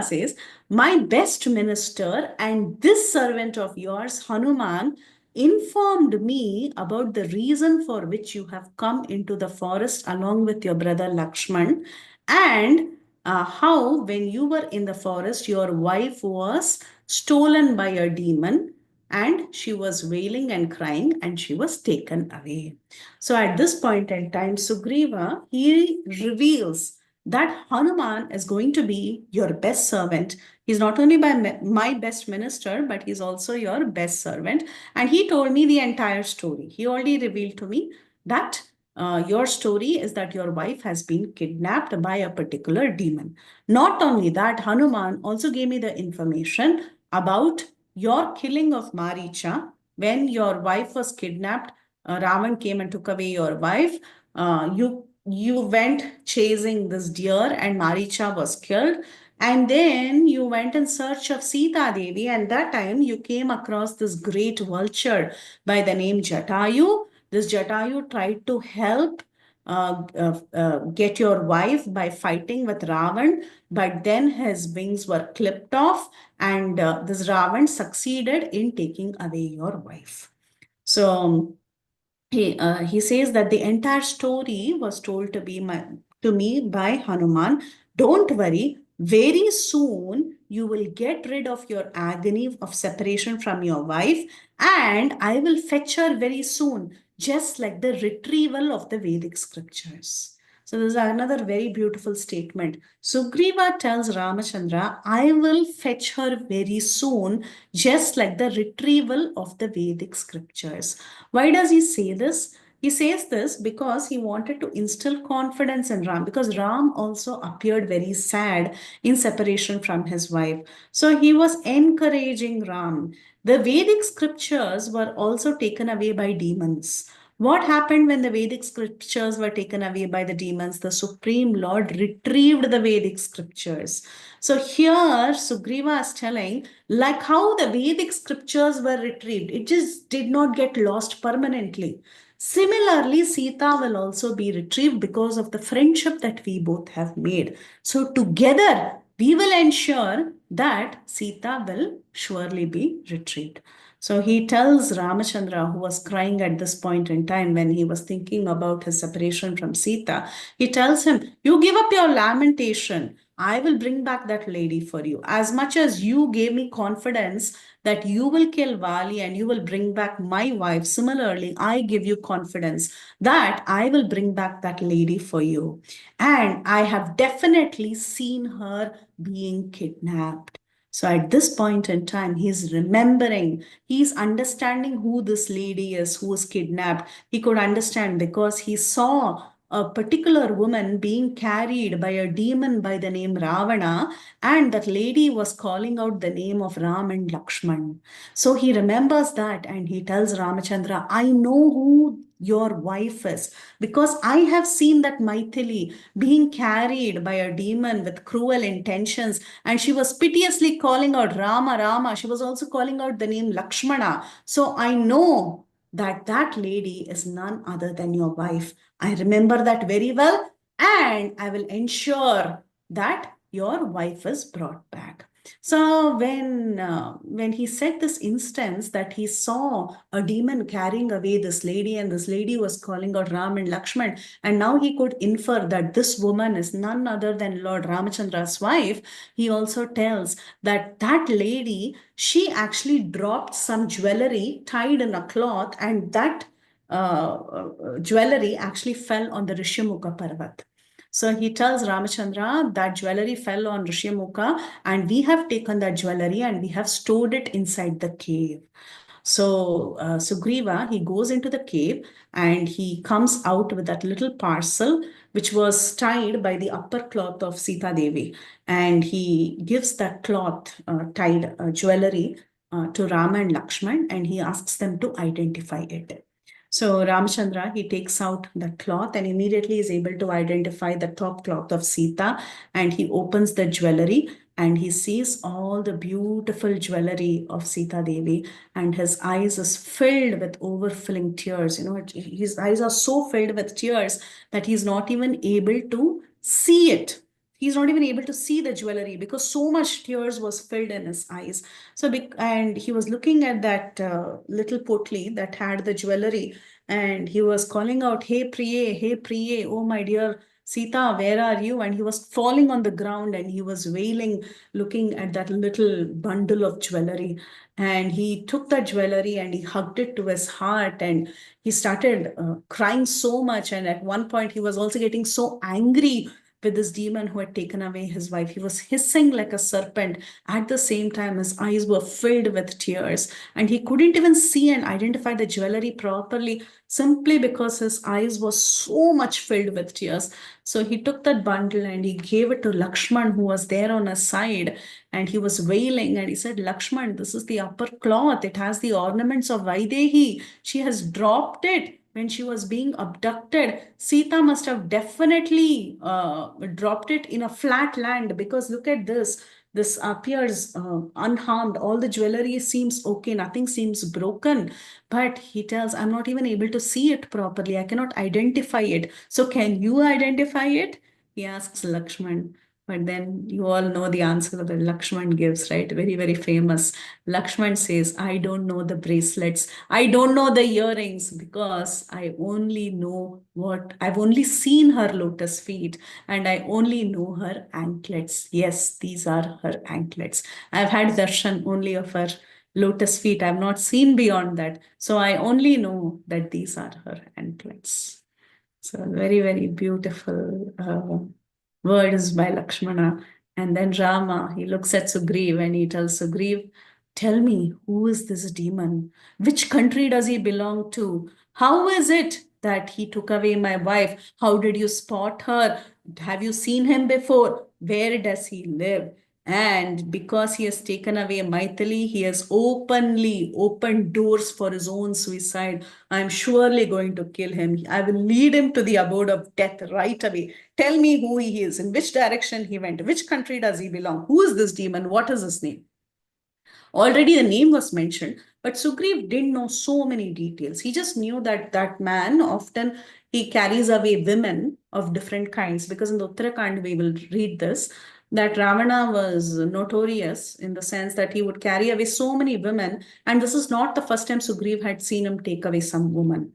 says, my best minister and this servant of yours, Hanuman, informed me about the reason for which you have come into the forest along with your brother Lakshman, and how when you were in the forest, your wife was stolen by a demon and she was wailing and crying and she was taken away. So at this point in time, Sugriva, he reveals that Hanuman is going to be your best servant. He's not only my best minister, but he's also your best servant. And he told me the entire story. He already revealed to me that your story is that your wife has been kidnapped by a particular demon. Not only that, Hanuman also gave me the information about your killing of Maricha. When your wife was kidnapped, Ravan came and took away your wife. You went chasing this deer and Maricha was killed. And then you went in search of Sita Devi, and that time you came across this great vulture by the name Jatayu. This Jatayu tried to help get your wife by fighting with Ravan, but then his wings were clipped off, and this Ravan succeeded in taking away your wife. So he says that the entire story was told to me by Hanuman. Don't worry, very soon you will get rid of your agony of separation from your wife, and I will fetch her very soon, just like the retrieval of the Vedic scriptures. So this is another very beautiful statement. Sugriva tells Ramachandra, I will fetch her very soon, just like the retrieval of the Vedic scriptures. Why does he say this? He says this because he wanted to instill confidence in Ram, because Ram also appeared very sad in separation from his wife. So he was encouraging Ram. The Vedic scriptures were also taken away by demons. What happened when the Vedic scriptures were taken away by the demons? The Supreme Lord retrieved the Vedic scriptures. So here Sugriva is telling, like how the Vedic scriptures were retrieved, it just did not get lost permanently. Similarly, Sita will also be retrieved because of the friendship that we both have made. So together, we will ensure that Sita will surely be retrieved. So he tells Ramachandra, who was crying at this point in time when he was thinking about his separation from Sita, he tells him, you give up your lamentation. I will bring back that lady for you. As much as you gave me confidence that you will kill Vali and you will bring back my wife, similarly, I give you confidence that I will bring back that lady for you. And I have definitely seen her being kidnapped. So at this point in time, he's remembering, he's understanding who this lady is, who was kidnapped. He could understand because he saw a particular woman being carried by a demon by the name Ravana, and that lady was calling out the name of Ram and Lakshman. So he remembers that and he tells Ramachandra, I know who your wife is, because I have seen that Maithili being carried by a demon with cruel intentions, and she was piteously calling out Rama, Rama. She was also calling out the name Lakshmana. So I know that that lady is none other than your wife. I remember that very well, and I will ensure that your wife is brought back. So when he said this instance that he saw a demon carrying away this lady, and this lady was calling out Ram and Lakshman, and now he could infer that this woman is none other than Lord Ramachandra's wife, he also tells that that lady, she actually dropped some jewelry tied in a cloth, and that jewelry actually fell on the Rishyamukha Parvat. So he tells Ramachandra that jewelry fell on Rishyamukha, and we have taken that jewelry and we have stored it inside the cave. So Sugriva, he goes into the cave and he comes out with that little parcel which was tied by the upper cloth of Sita Devi. And he gives that cloth tied jewelry to Rama and Lakshman, and he asks them to identify it. So Ramchandra, he takes out the cloth and immediately is able to identify the top cloth of Sita, and he opens the jewelry and he sees all the beautiful jewelry of Sita Devi, and his eyes is filled with overflowing tears. His eyes are so filled with tears that he's not even able to see it. He's not even able to see the jewelry because so much tears was filled in his eyes. And he was looking at that little potli that had the jewelry, and he was calling out, hey Priye, oh my dear Sita, where are you? And he was falling on the ground and he was wailing, looking at that little bundle of jewelry. And he took that jewelry and he hugged it to his heart, and he started crying so much. And at one point, he was also getting so angry with this demon who had taken away his wife. He was hissing like a serpent. At the same time, his eyes were filled with tears, and he couldn't even see and identify the jewelry properly simply because his eyes were so much filled with tears. So he took that bundle and he gave it to Lakshman, who was there on his side, and he was wailing. And he said, Lakshman, this is the upper cloth. It has the ornaments of Vaidehi. She has dropped it when she was being abducted. Sita must have definitely dropped it in a flat land, because look at this. This appears unharmed. All the jewelry seems okay. Nothing seems broken. But he tells, I'm not even able to see it properly. I cannot identify it. So can you identify it? He asks Lakshman. But then you all know the answer that Lakshman gives, right? Very, very famous. Lakshman says, I don't know the bracelets. I don't know the earrings, because I only know what I've only seen her lotus feet, and I only know her anklets. Yes, these are her anklets. I've had darshan only of her lotus feet. I've not seen beyond that. So I only know that these are her anklets. So very, very beautiful words by Lakshmana. And then Rama, he looks at Sugriv and he tells Sugriv, tell me, who is this demon? Which country does he belong to? How is it that he took away my wife? How did you spot her? Have you seen him before? Where does he live? And because he has taken away Maithili, he has openly opened doors for his own suicide. I'm surely going to kill him. I will lead him to the abode of death right away. Tell me who he is, in which direction he went, which country does he belong, who is this demon, what is his name? Already the name was mentioned, but Sugriv didn't know so many details. He just knew that that man often he carries away women of different kinds, because in the Uttarakhand we will read this, that Ravana was notorious in the sense that he would carry away so many women, and this is not the first time Sugriv had seen him take away some woman.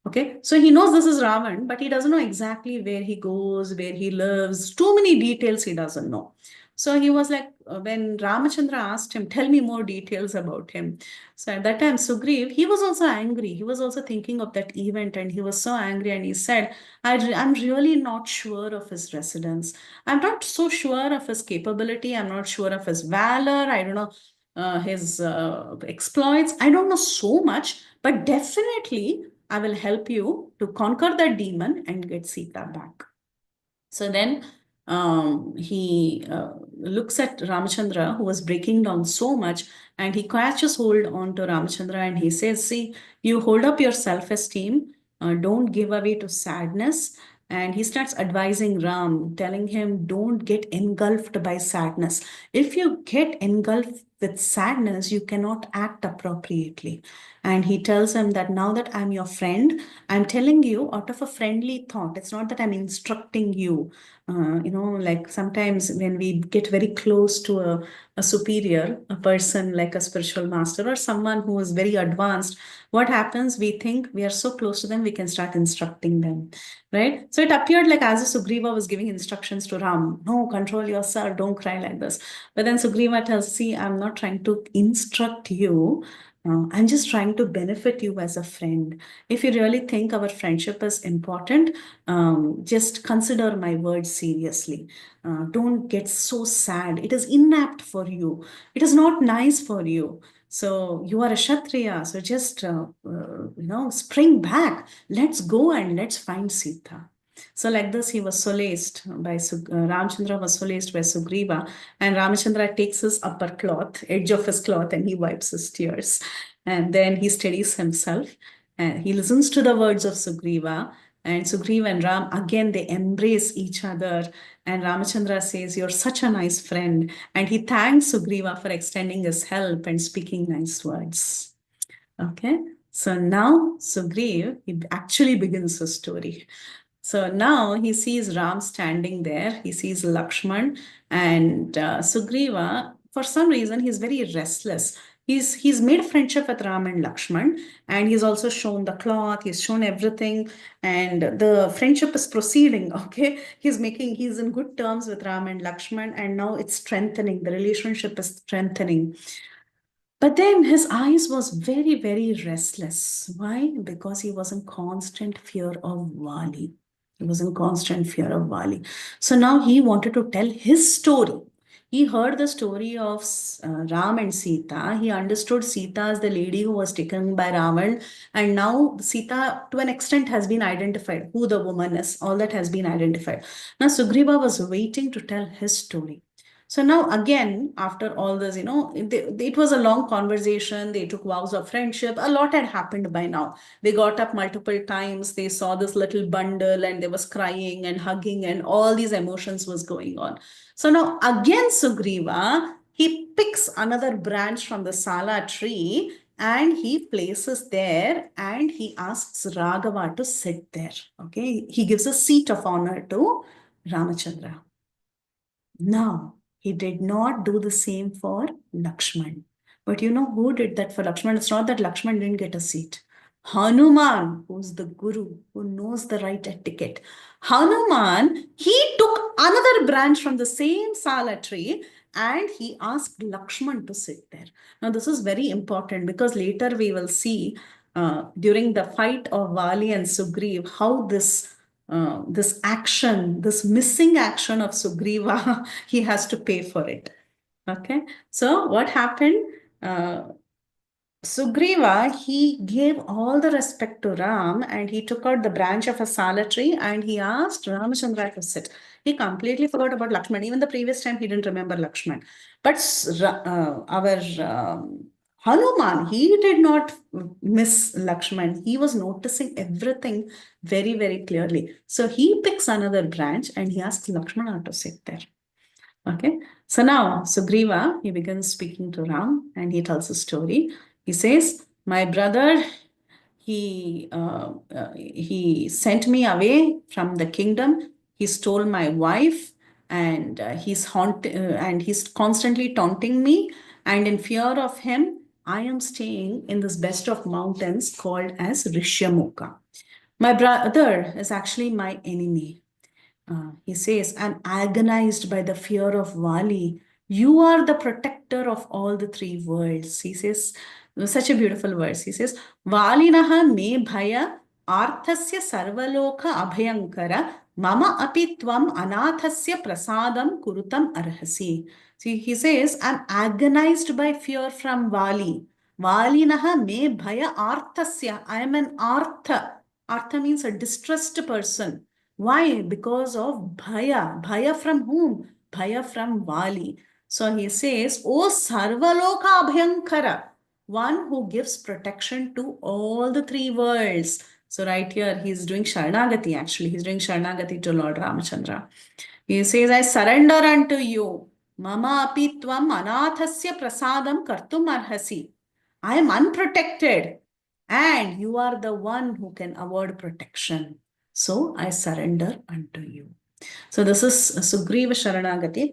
Okay, so he knows this is Ravan, but he doesn't know exactly where he goes, where he lives. Too many details he doesn't know. So he was like, when Ramachandra asked him, tell me more details about him. So at that time, Sugriv, he was also angry. He was also thinking of that event, and he was so angry. And he said, I'm really not sure of his residence. I'm not so sure of his capability. I'm not sure of his valor. I don't know his exploits. I don't know so much, but definitely I will help you to conquer that demon and get Sita back. So then he looks at Ramachandra, who was breaking down so much, and he catches hold on to Ramachandra and he says, see, you hold up your self-esteem, don't give away to sadness. And he starts advising Ram, telling him, don't get engulfed by sadness. If you get engulfed with sadness, you cannot act appropriately. And he tells him that now that I'm your friend, I'm telling you out of a friendly thought. It's not that I'm instructing you. Like sometimes when we get very close to a superior, a person like a spiritual master or someone who is very advanced, what happens? We think we are so close to them, we can start instructing them, right? So it appeared like as if Sugriva was giving instructions to Ram, no, control yourself, don't cry like this. But then Sugriva tells, see, I'm not trying to instruct you. I'm just trying to benefit you as a friend. If you really think our friendship is important, just consider my words seriously. Don't get so sad. It is inapt for you. It is not nice for you. So you are a Kshatriya, so just, spring back. Let's go and let's find Sita. So like this, he was solaced by Ramchandra was solaced by Sugriva, and Ramachandra takes his upper cloth, edge of his cloth, and he wipes his tears. And then he steadies himself, and he listens to the words of Sugriva. And Sugriva and Ram, again, they embrace each other. And Ramachandra says, "You're such a nice friend." And he thanks Sugriva for extending his help and speaking nice words. Okay, so now Sugriva, he actually begins his story. So now he sees Ram standing there. He sees Lakshman and Sugriva. For some reason, he's very restless. He's made friendship with Ram and Lakshman, and he's also shown the cloth. He's shown everything, and the friendship is proceeding. Okay, he's in good terms with Ram and Lakshman, and now it's strengthening. The relationship is strengthening. But then his eyes was very, very restless. Why? Because he was in constant fear of Vali. He was in constant fear of Vali. So now he wanted to tell his story. He heard the story of Ram and Sita. He understood Sita as the lady who was taken by Ravan. And now Sita, to an extent, has been identified. Who the woman is, all that has been identified. Now Sugriva was waiting to tell his story. So now again, after all this, it was a long conversation. They took vows of friendship. A lot had happened by now. They got up multiple times. They saw this little bundle and they was crying and hugging and all these emotions was going on. So now again, Sugriva, he picks another branch from the Sala tree and he places there and he asks Raghava to sit there. Okay. He gives a seat of honor to Ramachandra. Now, he did not do the same for Lakshman. But you know who did that for Lakshman? It's not that Lakshman didn't get a seat. Hanuman, who's the guru, who knows the right etiquette. Hanuman, he took another branch from the same Sala tree and he asked Lakshman to sit there. Now, this is very important because later we will see during the fight of Vali and Sugriv how this action, this missing action of Sugriva, he has to pay for it. Okay, so what happened? Sugriva, he gave all the respect to Ram and he took out the branch of a sala tree and he asked Ramachandra to sit. He completely forgot about Lakshman. Even the previous time, he didn't remember Lakshman. But our Hanuman, he did not miss Lakshman. He was noticing everything very, very clearly. So he picks another branch and he asks Lakshmana to sit there. Okay. So now Sugriva, he begins speaking to Ram and he tells a story. He says, "My brother, he sent me away from the kingdom. He stole my wife, and he's constantly taunting me. And in fear of him, I am staying in this best of mountains called as Rishyamuka. My brother is actually my enemy." He says, "I'm agonized by the fear of Vali. You are the protector of all the three worlds." He says, such a beautiful verse. He says, "Valinaha me bhaya arthasya sarvaloka abhayankara mama api tvam anathasya prasadam kurutam arhasi." See, he says, "I'm agonized by fear from Vali. Valinaha me bhaya arthasya." I am an artha. Artha means a distressed person. Why? Because of Bhaya. Bhaya from whom? Bhaya from Vali. So he says, "O Sarvaloka Abhyankara," one who gives protection to all the three worlds. So right here, he's doing Sharanagati actually. He's doing Sharanagati to Lord Ramachandra. He says, "I surrender unto you. Mama api tvam anathasya prasadam kartum arhasi." I am unprotected and you are the one who can award protection. So I surrender unto you. So this is Sugriva Sharanagati.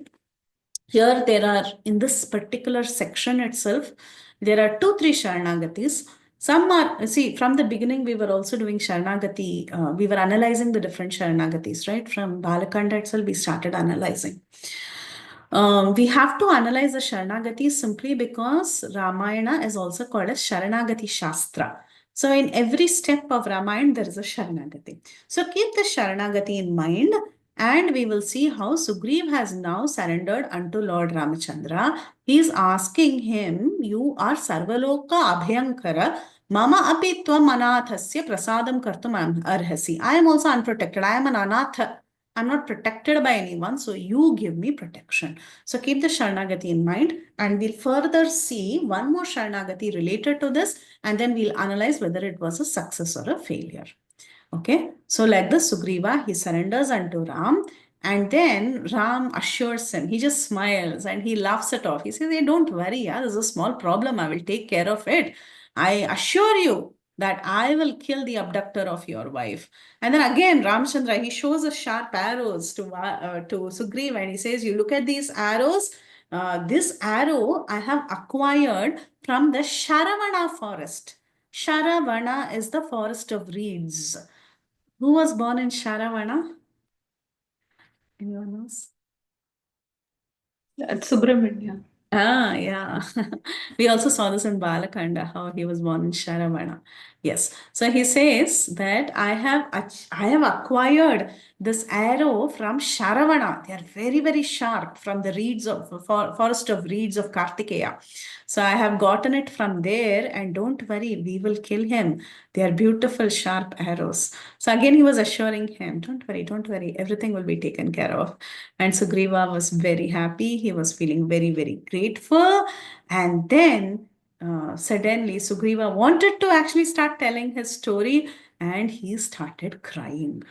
Here there are, in this particular section itself, there are 2-3 Sharanagatis. Some are, see, from the beginning we were also doing Sharanagati. We were analyzing the different Sharanagatis, right? From Balakanda itself, we started analyzing. We have to analyze the Sharanagati simply because Ramayana is also called as Sharanagati Shastra. So in every step of Ramayana, there is a Sharanagati. So keep the Sharanagati in mind And we will see how Sugriv has now surrendered unto Lord Ramachandra. He is asking him, you are Sarvaloka Abhyankara, Mama api tvam anathasya prasadam kartum arhasi. I am also unprotected. I am an anatha. I'm not protected by anyone, so you give me protection. So keep the Sharanagati in mind, and we'll further see one more Sharanagati related to this, and then we'll analyze whether it was a success or a failure. Okay, so like this, Sugriva, he surrenders unto Ram, and then Ram assures him, he just smiles and he laughs it off. He says, hey, don't worry, yeah, there's a small problem. I will take care of it. I assure you that I will kill the abductor of your wife. And then again, Ramchandra, he shows us sharp arrows to Sugriva, and he says, you look at these arrows. This arrow I have acquired from the Sharavana forest. Sharavana is the forest of reeds. Who was born in Sharavana? Anyone knows? That's Subramanya. Ah, yeah. We also saw this in Balakanda, how he was born in Sharavana. Yes. So he says that I have acquired this arrow from Sharavana. They are very, very sharp from the reeds of forest of reeds of Kartikeya. So I have gotten it from there, and don't worry, we will kill him. They are beautiful, sharp arrows. So again, he was assuring him, don't worry, everything will be taken care of. And Sugriva was very happy. He was feeling very, very grateful. And then suddenly Sugriva wanted to actually start telling his story, and he started crying.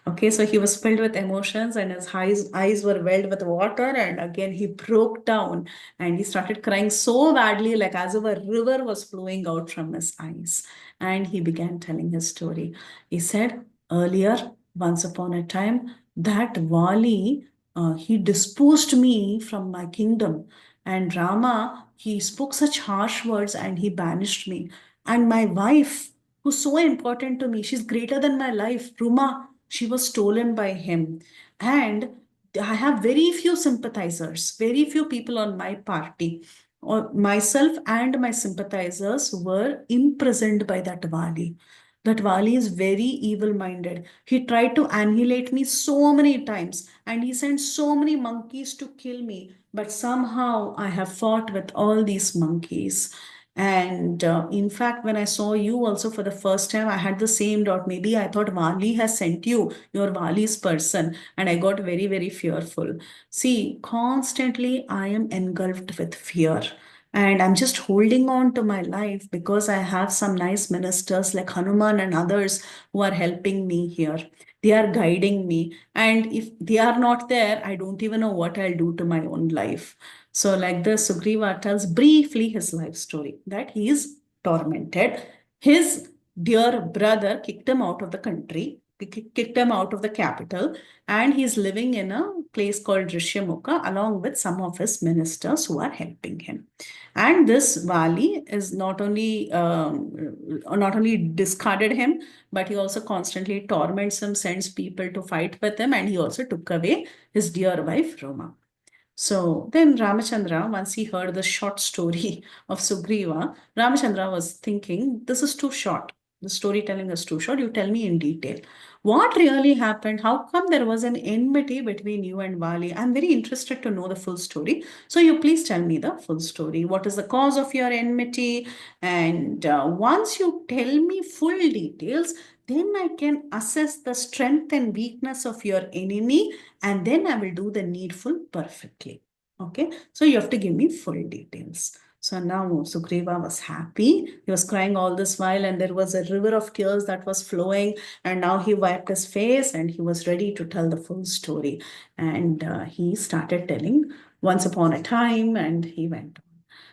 Okay, so he was filled with emotions and his eyes were welled with water. And again, he broke down and he started crying so badly, like as if a river was flowing out from his eyes. And he began telling his story. He said, earlier, once upon a time, that Vali, he disposed me from my kingdom. And Rama, he spoke such harsh words and he banished me. And my wife, who's so important to me, she's greater than my life, Ruma, she was stolen by him. And I have very few sympathizers, very few people on my party. Or myself and my sympathizers were imprisoned by that Vali. That Vali is very evil minded. He tried to annihilate me so many times and he sent so many monkeys to kill me. But somehow I have fought with all these monkeys. And in fact, when I saw you also for the first time, I had the same doubt. Maybe I thought Vali has sent you, your Vali's person. And I got very, very fearful. See, constantly I am engulfed with fear. And I'm just holding on to my life because I have some nice ministers like Hanuman and others who are helping me here. They are guiding me. And if they are not there, I don't even know what I'll do to my own life. So, like this, Sugriva tells briefly his life story that he is tormented. His dear brother kicked him out of the country, kicked him out of the capital, and he's living in a place called Rishyamukha along with some of his ministers who are helping him. And this Vali is not only discarded him, but he also constantly torments him, sends people to fight with him, and he also took away his dear wife Roma. So then Ramachandra, once he heard the short story of Sugriva, Ramachandra was thinking, this is too short. The storytelling is too short. You tell me in detail. What really happened? How come there was an enmity between you and Vali? I'm very interested to know the full story. So you please tell me the full story. What is the cause of your enmity? And once you tell me full details, then I can assess the strength and weakness of your enemy, and then I will do the needful perfectly. Okay, so you have to give me full details. So now Sugriva was happy. He was crying all this while, and there was a river of tears that was flowing. And now he wiped his face and he was ready to tell the full story. And he started telling once upon a time, and he went on.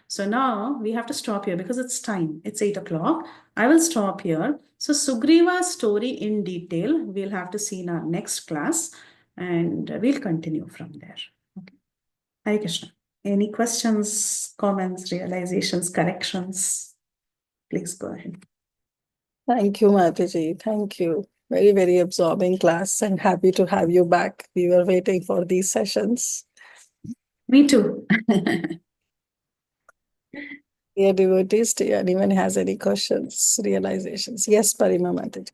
So now we have to stop here because it's time. It's 8 o'clock. I will stop here. So Sugriva's story in detail, we'll have to see in our next class, and we'll continue from there. Okay. Hare Krishna. Any questions, comments, realizations, corrections? Please go ahead. Thank you, Mataji. Thank you. Very, very absorbing class and happy to have you back. We were waiting for these sessions. Me too. Dear devotees, do anyone has any questions, realizations? Yes, Parima Mataji.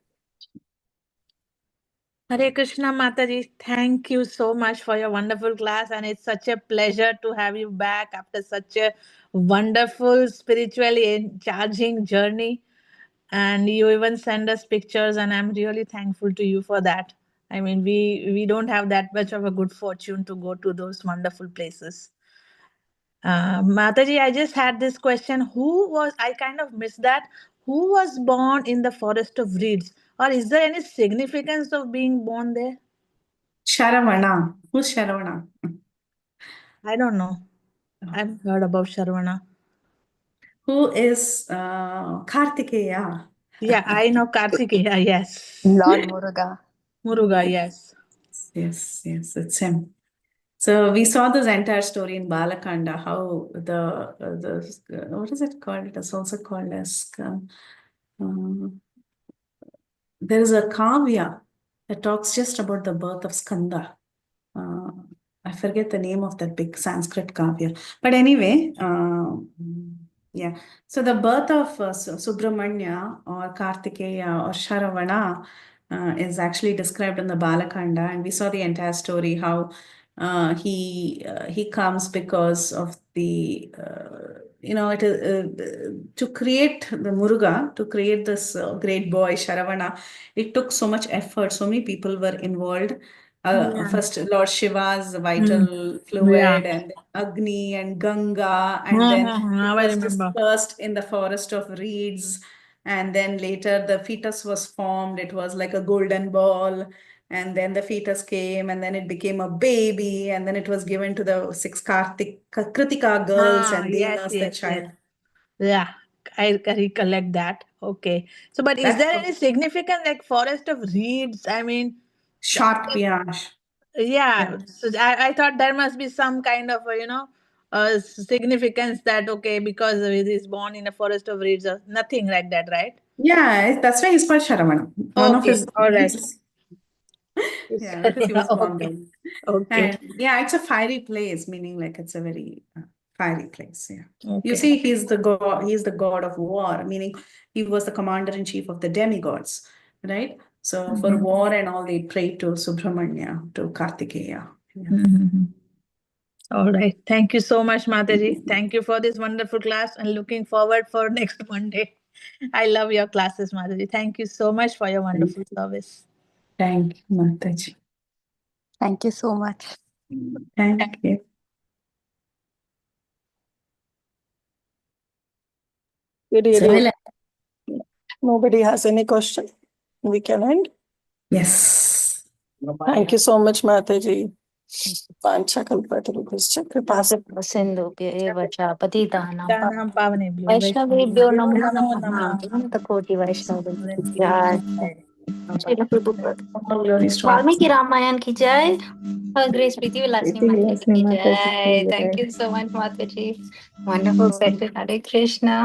Hare Krishna Mataji, thank you so much for your wonderful class, and it's such a pleasure to have you back after such a wonderful, spiritually charging journey. And you even send us pictures, and I'm really thankful to you for that. I mean, we don't have that much of a good fortune to go to those wonderful places. Mataji, I just had this question. I kind of missed that. Who was born in the forest of reeds? Or is there any significance of being born there? Sharavana. Who's Sharavana? I don't know. I've heard about Sharvana. Who is Kartikeya? Yeah, I know Kartikeya, yes. Lord Muruga. Muruga, yes. Yes, it's him. So we saw this entire story in Balakanda, how the what is it called? It is also called as there is a kavya that talks just about the birth of Skanda. Uh, I forget the name of that big Sanskrit kavya. But anyway, yeah. So the birth of Subramanya or Kartikeya or Sharavana is actually described in the Balakanda, and we saw the entire story how he comes because of the it is to create the Muruga, to create this great boy Sharavana. It took so much effort. So many people were involved. Yeah. First, Lord Shiva's Mm. vital Yeah. fluid, and Agni and Ganga, and then it Now I was remember. dispersed in the forest of reeds. And then later, the fetus was formed. It was like a golden ball. And then the fetus came, and then it became a baby. And then it was given to the six Kritika girls, and they Yes, nursed the yes, yes. child. Yeah, I recollect that. Okay. So, but is That's there any significant like forest of reeds? I mean, sharp, yeah. yeah. Yeah. So I thought there must be some kind of significance that okay because he is born in a forest of reeds or nothing like that, right? Yeah, that's why he's called Sharavana. One of Okay, his all right. names. Yeah, because he Yeah, was born okay, there. okay, And yeah, it's a fiery place, meaning like it's a very fiery place. Yeah. You okay. see, he's the god of war, meaning he was the commander in chief of the demigods, right? So for Mhm. war and all, they prayed to Subramanya, to Kartikeya. Yeah. Mhm. All right. Thank you so much, Mataji. Thank you for this wonderful class and looking forward for next Monday. I love your classes, Mataji. Thank you so much for your wonderful service. Thank you, Mataji. Thank you so much. Thank you. We So really, nobody has any question. We can end. yes. Thank you so much, Mataji. Panchakalpatarubhascha kripasindhu. सिन्धुभ्यः एव च पतितानां Tanam pavanebhyo वैष्णवेभ्यो Vaishnavebhyo नमो namo नमः namaha. अनन्तकोटि वैष्णवेभ्यो Vaishnavebhyo जय jai. Srila Prabhupada All glories to our Valmiki Ramayan की जय grace प्रीति Vilasini Preethi माता Vilasini की Mataji ki जय jai. Thank you so much माता जी वंडरफुल सेशन हरे कृष्णा